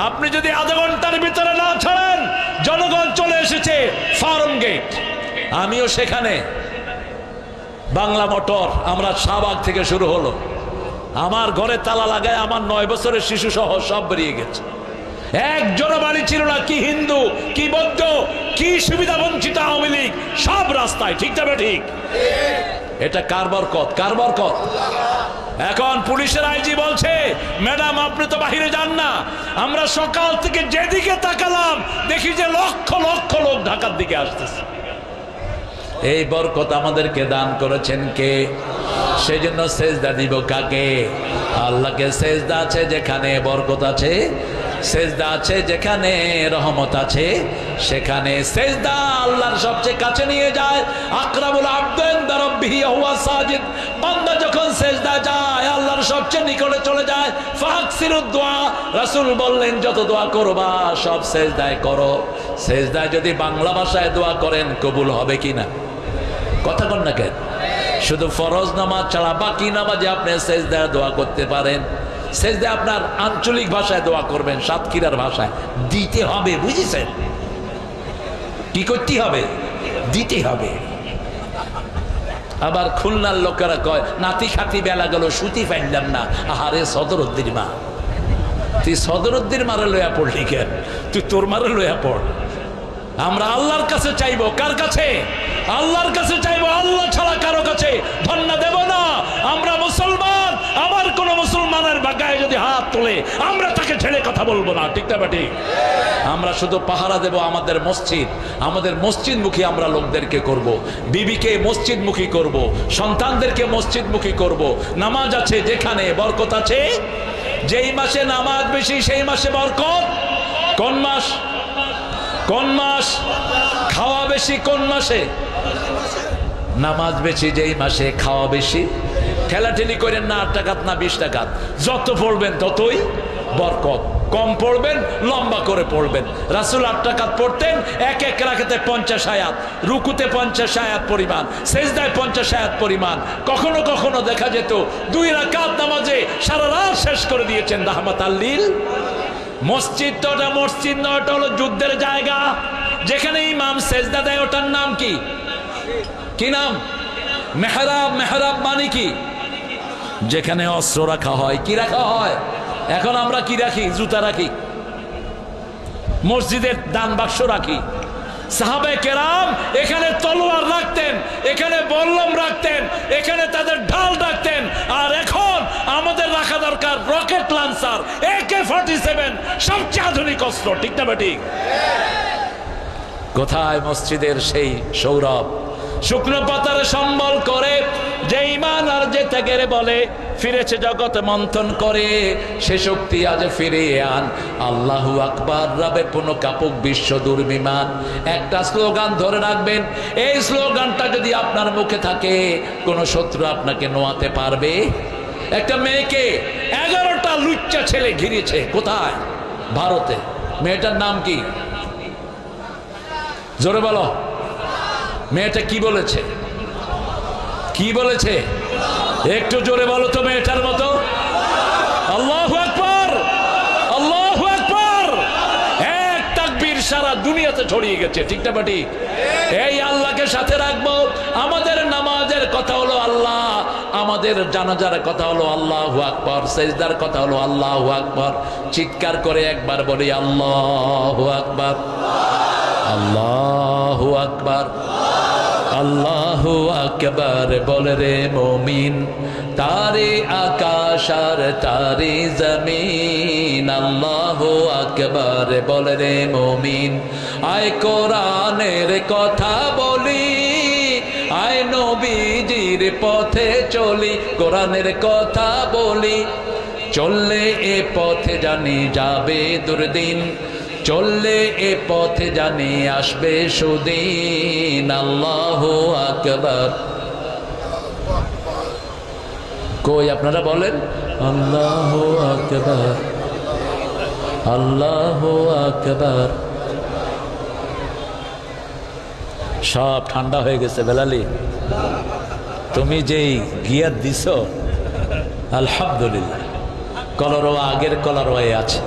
আপনি যদি আধা ঘন্টার ভিতরে না ছাড়েন, জনগণ চলে এসেছে ফার্ম গেট। আমিও সেখানে, বাংলা মোটর, আমরা শাহবাগ থেকে শুরু হলো। আমার ঘরে তালা লাগায় আমার 9 বছরের শিশু সহ সব বেরিয়ে গেছে। একজনও বাড়ি ছিল না। কি হিন্দু, কি বৌদ্ধ, কি সুবিধা বঞ্চিত আওয়ামী লীগ, সব রাস্তায়। ঠিক না ঠিক? এটা কার বরকত? কার বরকত? এখন পুলিশের আইজি বলছে, ম্যাডাম আপনি তো বাহিরে যান না। আমরা সকাল থেকে যেদিকে তাকালাম দেখি যে লক্ষ লক্ষ লোক ঢাকার দিকে আসতেছে। এই বরকত আমাদেরকে দান করেছেন কে? সেই জন্য সেজদা দিব কাকে? আল্লাহকে। সেজদা আছে যেখানে বরকত আছে, সেজদা আছে যেখানে রহমত আছে, সেখানে সেজদা আল্লাহর সবচেয়ে কাছে নিয়ে যায়। আকরাবুল আবদি ইনদা রাব্বিহি হুয়া সাজিদ। বান্দা যখন সেজদা যায় আল্লাহর সবচেয়ে নিকটে চলে যায়। ফাকসিরুদ দুআ, রাসূল বললেন যত দোয়া করবা সব সেজদায় করো। সেজদায় যদি বাংলা ভাষায় দোয়া করেন কবুল হবে কিনা? কথা বল না কেন? শুধু ফরজ নামাজ ছাড়া বাকি নামাজে আপনি সেজদায় দোয়া করতে পারেন। সেজদায় আপনার আঞ্চলিক ভাষায় দোয়া করবেন, সাতক্ষীরার ভাষায় দিতে হবে। বুঝেছেন? কি করতে হবে? দিতে হবে। আবার খুলনার লোকেরা কয় নাতি খাতি বেলা গেল সুতি পাইলাম না। আহারে সদরুদ্দিন মা, তুই সদরুদ্দিন মারে লইয়া পড়লি কেন? তুই তোর মারে লইয়া পড়। আমরা আল্লাহর কাছে চাইবো। কার কাছে? আল্লাহর কাছে চাইবো, আল্লাহ ছাড়া কারো কাছে ধন্না দেব না। আমরা মুসলমান, আবার কোন মুসলমানের গায়ে যদি হাত তোলে আমরা তাকে ছেড়ে কথা বলবো না। ঠিক না বেটি? আমরা শুধু পাহারা দেব আমাদের মসজিদ, আমাদের মসজিদমুখী আমরা লোকদেরকে করব, বিবিকে মসজিদমুখী করব, সন্তানদেরকে মসজিদমুখী করব। নামাজ আছে যেখানে বরকত আছে, যেই মাসে নামাজ বেশি সেই মাসে বরকত। কোন মাস? কোন মাস? খাওয়া বেশি কোন মাসে? নামাজ বেশি যেই মাসে, খাওয়া বেশি। ঠেলাঠেলি করেন না 8 টাকাত না 20 টাকাত, যত পড়বেন ততই বরকত। কম পড়বেন, লম্বা করে পড়বেন। রাসূল 8 টাকাত পড়তেন, এক এক রাকাতে 50 আয়াত, রুকুতে 50 আয়াত পরিমাণ, সেজদায় 50 আয়াত পরিমাণ। কখনো কখনো দেখা যেত 2 রাকাত নামাজে সারা রাত শেষ করে দিয়েছেন রাহমাতাল লিল। মসজিদ তো ওটা মসজিদ নয়, ওটা হলো যুদ্ধের জায়গা। যেখানে ইমাম সেজদা দেয় ওটার নাম কি? কি নাম? মেহরাব। মেহরাব মানে কি? যেখানে অস্ত্র রাখা হয়। কি রাখা হয়? এখন আমরা কি রাখি? জুতা রাখি। মসজিদের দান বাক্স রাখি। সাহাবায়ে কেরাম এখানে তলোয়ার রাখতেন, এখানে বল্লম রাখতেন, এখানে তাদের ঢাল রাখতেন। আর এখন আমাদের রাখা দরকার রকেট লঞ্চার, AK-47, সবচেয়ে আধুনিক অস্ত্র। ঠিক না বেঠিক? কোথায় মসজিদের সেই সৌরভ? শুকনো পাতার সম্বল করে যে ইমান আর যে ত্যাগের বলে ফিরেছে জগৎ মন্থন করে, সে শক্তি আজ ফিরিয়ে আন। আল্লাহু আকবার, রবে পুনঃ কাপুক বিশ্ব দুর্বিমান। একটা স্লোগান ধরে রাখবেন, এই স্লোগানটা যদি আপনার মুখে থাকে কোন শত্রু আপনাকে নোয়াতে পারবে? একটা মেয়েকে 11টা লুচ্চা ছেলে ঘিরেছে। কোথায়? ভারতে। মেয়েটার নাম কি? জোরে বলো। মেয়েটা কি বলেছে? কি বলেছে? একটু জোরে বলো তো মেয়েটার মতো। আল্লাহু আকবার, আল্লাহু আকবার। এক তাকবীর সারা দুনিয়াতে ছড়িয়ে গেছে। ঠিক না বেটি? এই আল্লাহকে সাথে রাখবো। আমাদের নামাজের কথা হলো আল্লাহ, আমাদের জানাজার কথা হলো আল্লাহু আকবার, সেজদার কথা হলো আল্লাহু আকবার। চিৎকার করে একবার বলি আল্লাহু আকবার, আল্লাহু আকবার, আল্লাহু আকবার। বলে রে মুমিন, তারে আকাশ আর তারে জমিন। আল্লাহু আকবার। বলে রে মুমিন, আয় কোরআনের কথা বলি, আয় নবীজির পথে চলি, কোরআনের কথা বলি। চললে এ পথে জানি যাবে দুর্দিন, চললে এ পথে জানি আসবে সুদিন। আল্লাহু আকবার। কই আপনারা বলেন আল্লাহু আকবার, আল্লাহু আকবার। সব ঠান্ডা হয়ে গেছে। বেলালি, তুমি যেই গিয়ার দিছ আলহামদুলিল্লাহ, কলরো আগের কলরোয় আছে।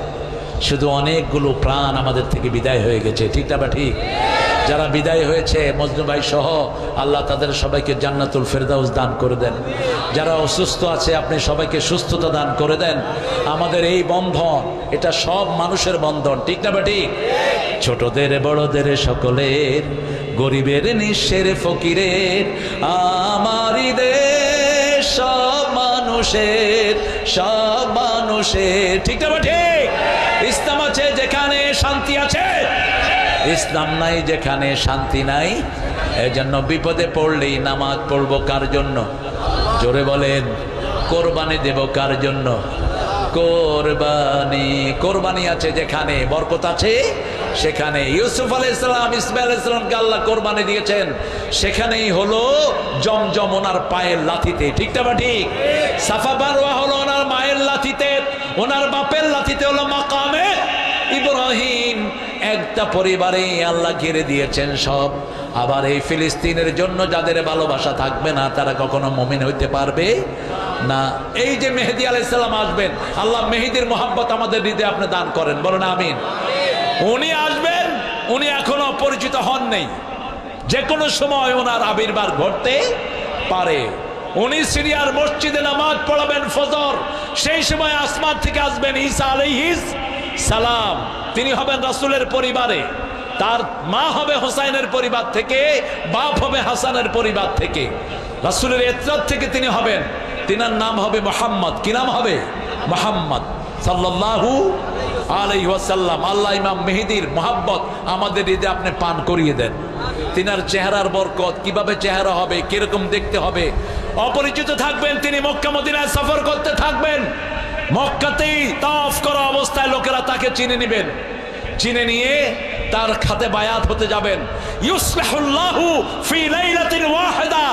শুধু অনেকগুলো প্রাণ আমাদের থেকে বিদায় হয়ে গেছে। ঠিক না? ঠিক। যারা বিদায় হয়েছে মজনু ভাই সহ, আল্লাহ তাদের সবাইকে জান্নাতুল ফেরদাউস দান করে দেন। যারা অসুস্থ আছে আপনি সবাইকে সুস্থতা দান করে দেন। আমাদের এই বন্ধন, এটা সব মানুষের বন্ধন। ঠিক না ঠিক? ছোটদের বড়দের সকলের, গরিবের নিঃস্বের ফকিরের, আমারই দেশ সব মানুষের, সব মানুষের। ঠিক না ঠিক? ইসলাম আছে যেখানে শান্তি আছে, ইসলাম নাই যেখানে শান্তি নাই। এজন্য বিপদে পড়লেই নামাজ পড়বো কার জন্য? জোরে বলেন। কোরবানি দেব কার জন্য? কোরবানি। কোরবানি আছে যেখানে বরকত আছে সেখানে। ইউসুফ আলাইহিস সালাম, ইসমাঈল আলাইহিস সালামকে আল্লাহ কোরবানি দিয়েছেন, সেখানেই হলো জমজম ওনার পায়ের লাথিতে। ঠিক না ঠিক? সাফা মারওয়া হলো ওনার মায়ের লাথিতে, ওনার বাপের লাথিতে হলো মাকামে ইব্রাহিম। একটা পরিবারে আল্লাহ ঘিরে দিয়েছেন সব। আবার এই ফিলিস্তিনের জন্য যাদের ভালোবাসা থাকবে না তারা কখনো মুমিন হইতে পারবে না। এই যে মেহেদী আলাইহিস সালাম আসবেন, আল্লাহ মেহেদীর মোহাব্বত আমাদের হৃদয়ে আপনি দান করেন। বলেন আমিন। উনি আসবেন, উনি এখনো পরিচিত হন নাই, যে কোনো সময় ওনার আবির্ভাব ঘটতে পারে। উনি সিরিয়ার মসজিদে নামাজ পড়াবেন ফজর, সেই সময় আসমান থেকে আসবেন ঈসা আলাইহিস সালাম। তিনি হবেন রাসূলের পরিবারে, তার মা হবে হোসাইনের পরিবার থেকে, বাপ হবে হাসানের পরিবার থেকে, রাসূলের ইত্রাত থেকে তিনি হবেন। তিনার নাম হবে মুহাম্মদ। কি নাম হবে? মুহাম্মদ সাল্লাল্লাহু আলাইহি ওয়াসাল্লাম। আল্লাহ ইমাম মেহেদীর মোহাব্বত আমাদের ঈদে আপনি পান করিয়ে দেন। তিনার চেহারার বরকত, কিভাবে চেহারা হবে, কিরকম দেখতে হবে। অপরিচিত থাকবেন তিনি, মক্কা মদিনায় সফর করতে থাকবেন। মক্কাতেই তাওয়াফ করা অবস্থায় লোকেরা তাকে চিনে নেবেন, চিনে নিয়ে তার খাতে বায়াত হতে যাবেন। ইউসলিহুল্লাহু ফি লাইলাতিন ওয়াহিদা,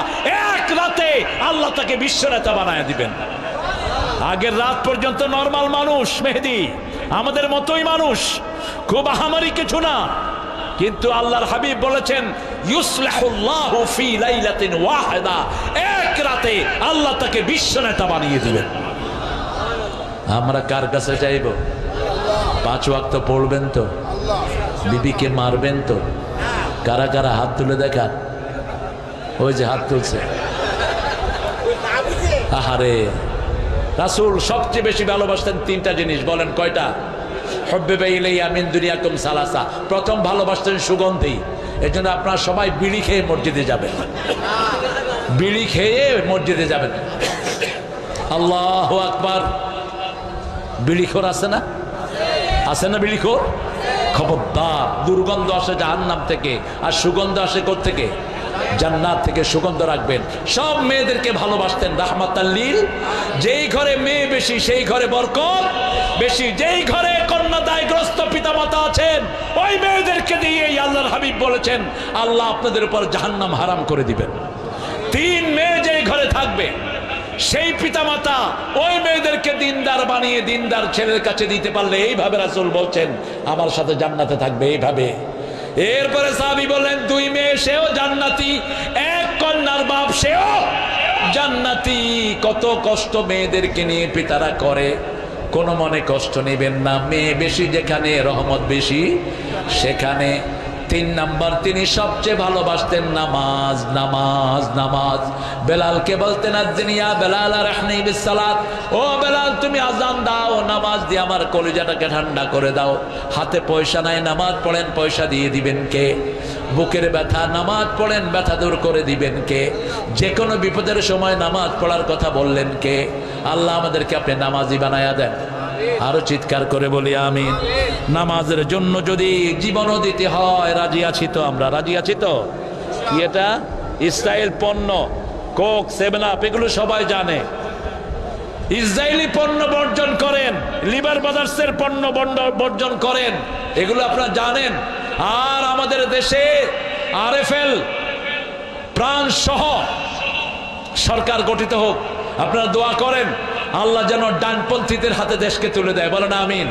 এক রাতে আল্লাহ তাকে বিশ্ব নেতা বানায় দিবেন। আগের রাত পর্যন্ত নরমাল মানুষ মেহেদী, আমাদের মতোই মানুষ, খুব আহামরি কিছু না। কিন্তু আল্লাহর হাবিব বলেছেন ইউসলিহুল্লাহু ফি লাইলাতিন ওয়াহিদা, এক রাতে আল্লাহ তাকে বিশ্ব নেতা বানিয়ে দিবেন। আমরা কার কাছে চাইব? 5 ওয়াক্ত পড়বেন তো? বিবিকে মারবেন তো? কারা কারা হাত তুলে দেখান। ওই যে হাত তুলছে। আহারে, রাসূল সবচেয়ে বেশি ভালোবাসতেন 3টা জিনিস। বলেন কয়টা? হুব্বিবা ইলাইয়া মিন দুনিয়াকুম সালাসা। প্রথম ভালোবাসতেন সুগন্ধি। এই জন্য আপনারা সবাই বিড়ি খেয়ে মসজিদে যাবেন, বিড়ি খেয়ে মসজিদে যাবেন। আল্লাহু আকবার। বিড়িখোর আছে না? আছে না বিড়িখোর? খবরদার, দুর্গন্ধ আসে জাহান্নাম থেকে, আর সুগন্ধ আসে কোথা থেকে? জান্নাত থেকে। সুগন্ধ রাখবেন। সব মেয়েদেরকে ভালোবাসতেন রাহমাতাল লিল। যেই ঘরে মেয়ে বেশি সেই ঘরে বরকত বেশি। যেই ঘরে কন্যাদায়গ্রস্ত পিতামাতা আছেন ওই মেয়েদেরকে দিয়ে আল্লাহর হাবিব বলেছেন আল্লাহ আপনাদের উপর জাহান্নাম হারাম করে দিবেন। 3 মেয়ে যেই ঘরে থাকবে সেই পিতামাতা ওই মেয়েদেরকে দিনদার বানিয়ে দিনদার ছেলের কাছে দিতে পারলে, এইভাবে রাসূল বলছেন আমার সাথে জান্নাতে থাকবে, এইভাবে। এরপরে সাহাবী বললেন 2 মেয়ে সেও জান্নাতি, 1 কন্যার বাপ সেও জান্নাতি। কত কষ্ট মেয়েদেরকে নিয়ে পিতারা করে, কোনো মনে কষ্ট নেবেন না। মেয়ে বেশি যেখানে রহমত বেশি সেখানে। 3 নাম্বার, তিনি সবচেয়ে ভালোবাসতেন নামাজ, নামাজ, নামাজ। বেলালকে বলতেন আযিনিয়া বেলাল রাহনি বিসসালাত, ও বেলাল তুমি আজান দাও, নামাজ দিয়ে আমার কলিজাটাকে ঠান্ডা করে দাও। হাতে পয়সা নাই, নামাজ পড়েন, পয়সা দিয়ে দিবেন কে? বুকের ব্যথা, নামাজ পড়েন, ব্যথা দূর করে দিবেন কে? যে কোনো বিপদের সময় নামাজ পড়ার কথা বললেন কে? আল্লাহ আমাদেরকে আপনি নামাজি বানায়া দেন। আরো চিৎকার করে বলি আমিন। নামাজের জন্য যদি জীবনও দিতে হয় রাজি আছি তো? আমরা রাজি আছি তো? কি এটা? ইসরায়েল পণ্য, কোক, 7 আপ, এগুলো সবাই জানে। ইসরায়েলি পণ্য বর্জন করেন, লিভার ব্রাদার্সের পণ্য বর্জন করেন, এগুলো আপনারা জানেন। আর আমাদের দেশে আরএফএল প্রাণ সহ সরকার গঠিত হোক, আপনারা দোয়া করেন আল্লাহ যেন ডানপন্থীদের হাতে দেশকে তুলে দেয়। বলেন আমিন।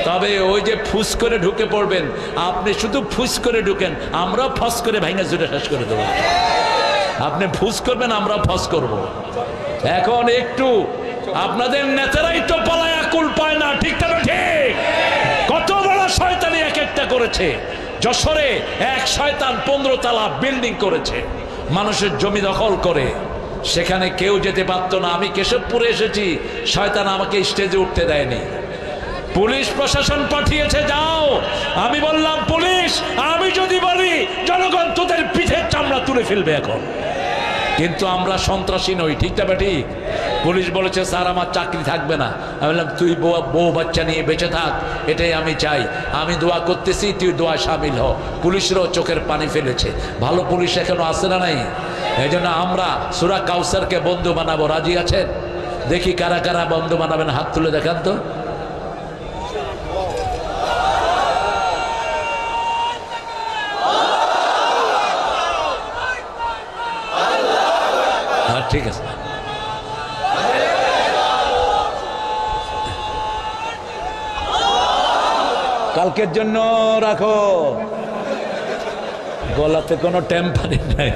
তবে ওই যে ফুস করে ঢুকে পড়বেন, আপনি শুধু ফুস করে ঢুকেন, আমরা ফস করে ভেঙে চুরে শেষ করে দেবো। আপনি ফুস করবেন, আমরা ফস করব। এখন একটু আপনাদের নেতারাই তো পালায়া কুল পায় না, ঠিক না? ঠিক। কত বড় শয়তানি এক একটা করেছে। যশোরে এক শয়তান 15 তলা বিল্ডিং করেছে, মানুষের জমি দখল করে। সেখানে কেউ যেতে পারত না। আমি কেশবপুরে এসেছি, শয়তান আমাকে স্টেজে উঠতে দেয়নি। পুলিশ প্রশাসন পাঠিয়েছে, যাও। আমি বললাম পুলিশ, আমি যদি বলি জনগণ তোদের পিঠের চামড়া তুলে ফেলবে এখন। কিন্তু আমরা সন্ত্রাসী নই, ঠিক না? ঠিক। পুলিশ বলেছে স্যার আমার চাকরি থাকবে না। আমি বললাম তুই বউ বাচ্চা নিয়ে বেঁচে থাক, এটাই আমি চাই। আমি দোয়া করতেছি, তুই দোয়া সামিল হ। পুলিশেরও চোখের পানি ফেলেছে। ভালো পুলিশ এখনো আসে না নাই? এই জন্য আমরা সূরা কাউসারকে বন্ধু বানাবো। রাজি আছেন? দেখি কারা কারা বন্ধু বানাবেন, হাত তুলে দেখান তো। ঠিক আছে, কালকের জন্য রাখো। গলাতে কোনো টেম্পারি নাই,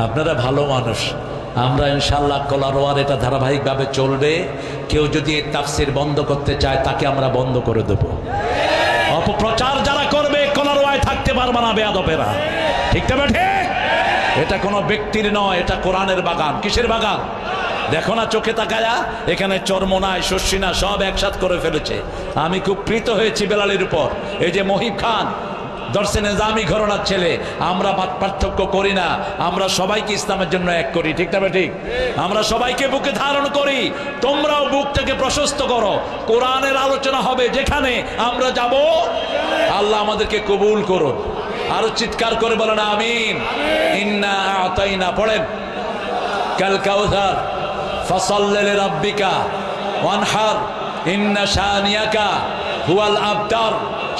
আপনারা ভালো মানুষ। আমরা ইনশাআল্লাহ কলারোয়ার এটা ধারাবাহিকভাবে চলবে। কেউ যদি এই তাফসির বন্ধ করতে চায় তাকে আমরা বন্ধ করে দেব। অপপ্রচার যারা করবে কলারোয়ায় থাকতে পারবে না বেয়াদবেরা, ঠিক না? ঠিক। এটা কোনো ব্যক্তির নয়, এটা কোরআনের বাগান। কিসের বাগান? দেখো না চোখে তাকায়া, এখানে চর্মনায় শস্যিনা সব একসাথ করে ফেলেছে। আমি খুব প্রীত হয়েছি বেলালের উপর। এই যে মহিব খান দর্শে নিজামি ঘরানার ছেলে, আমরা পার্থক্য করি না, আমরা সবাইকে ইসলামের জন্য এক করি, ঠিক না ঠিক? আমরা সবাইকে বুকে ধারণ করি, তোমরাও বুকটাকে প্রশস্ত করো। কোরআনের আলোচনা হবে যেখানে আমরা যাব, আল্লাহ আমাদেরকে কবুল করুন। আরো চিৎকার করে বলেন আমিন। ইন্না আতাইনা পড়েন, কাল কাউসার ফাসাল্লি লিরাব্বিকা ওয়ানহার ইন্না শানিয়াকা হুয়াল আবতার।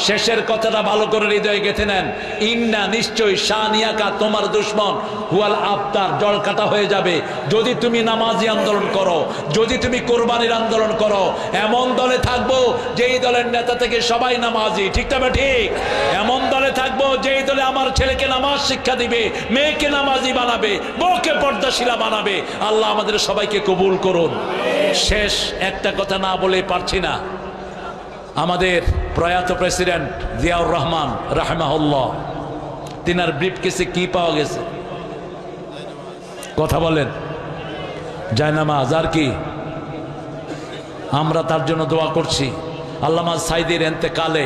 শেষের কথাটা ভালো করে হৃদয়ে গেঁথে নেন। ইন্না নিশ্চয়, শানিয়াকা তোমার দুশ্মন, হুয়াল আবতার জল কাটা হয়ে যাবে যদি তুমি নামাজি আন্দোলন করো, যদি তুমি কোরবানির আন্দোলন করো। এমন দলে থাকবো যেই দলের নেতা থেকে সবাই নামাজি, ঠিক না ঠিক? এমন দলে থাকবো যেই দলে আমার ছেলেকে নামাজ শিক্ষা দিবে, মেয়েকে নামাজি বানাবে, বউকে পর্দাশীলা বানাবে। আল্লাহ আমাদের সবাইকে কবুল করুন। শেষ একটা কথা না বলে পারছি না। আমাদের প্রয়াত প্রেসিডেন্ট জিয়াউর রহমান রাহমাহুল্লাহ, তিনার ব্রিফকেসে কি পাওয়া গেছে? কথা বলেন। জায়নামাজ আর কি? আমরা তার জন্য দোয়া করছি। আল্লামা সাইদির এন্তেকালে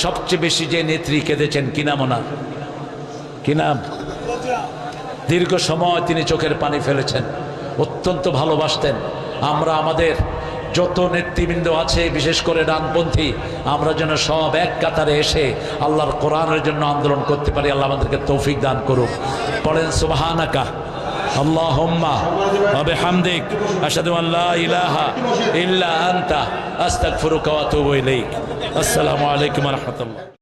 সবচেয়ে বেশি যে নেত্রী কেঁদেছেন, কি নাম ওনার? কি নাম? দীর্ঘ সময় তিনি চোখের পানি ফেলেছেন, অত্যন্ত ভালোবাসতেন। আমরা আমাদের যত নেতৃবৃন্দ আছে, বিশেষ করে ডানপন্থী, আমরা যেন সব এক কাতারে এসে আল্লাহর কোরআনের জন্য আন্দোলন করতে পারি। আল্লাহ আমাদেরকে তৌফিক দান করুক। পড়েন সুবহানাকা আল্লাহুম্মা ওয়া বিহামদিক আশহাদু আন লা ইলাহা ইল্লা আনতা আস্তাগফিরুকা ওয়া আতুবু ইলাইক। আসসালামু আলাইকুম ওয়া রাহমাতুল্লাহ।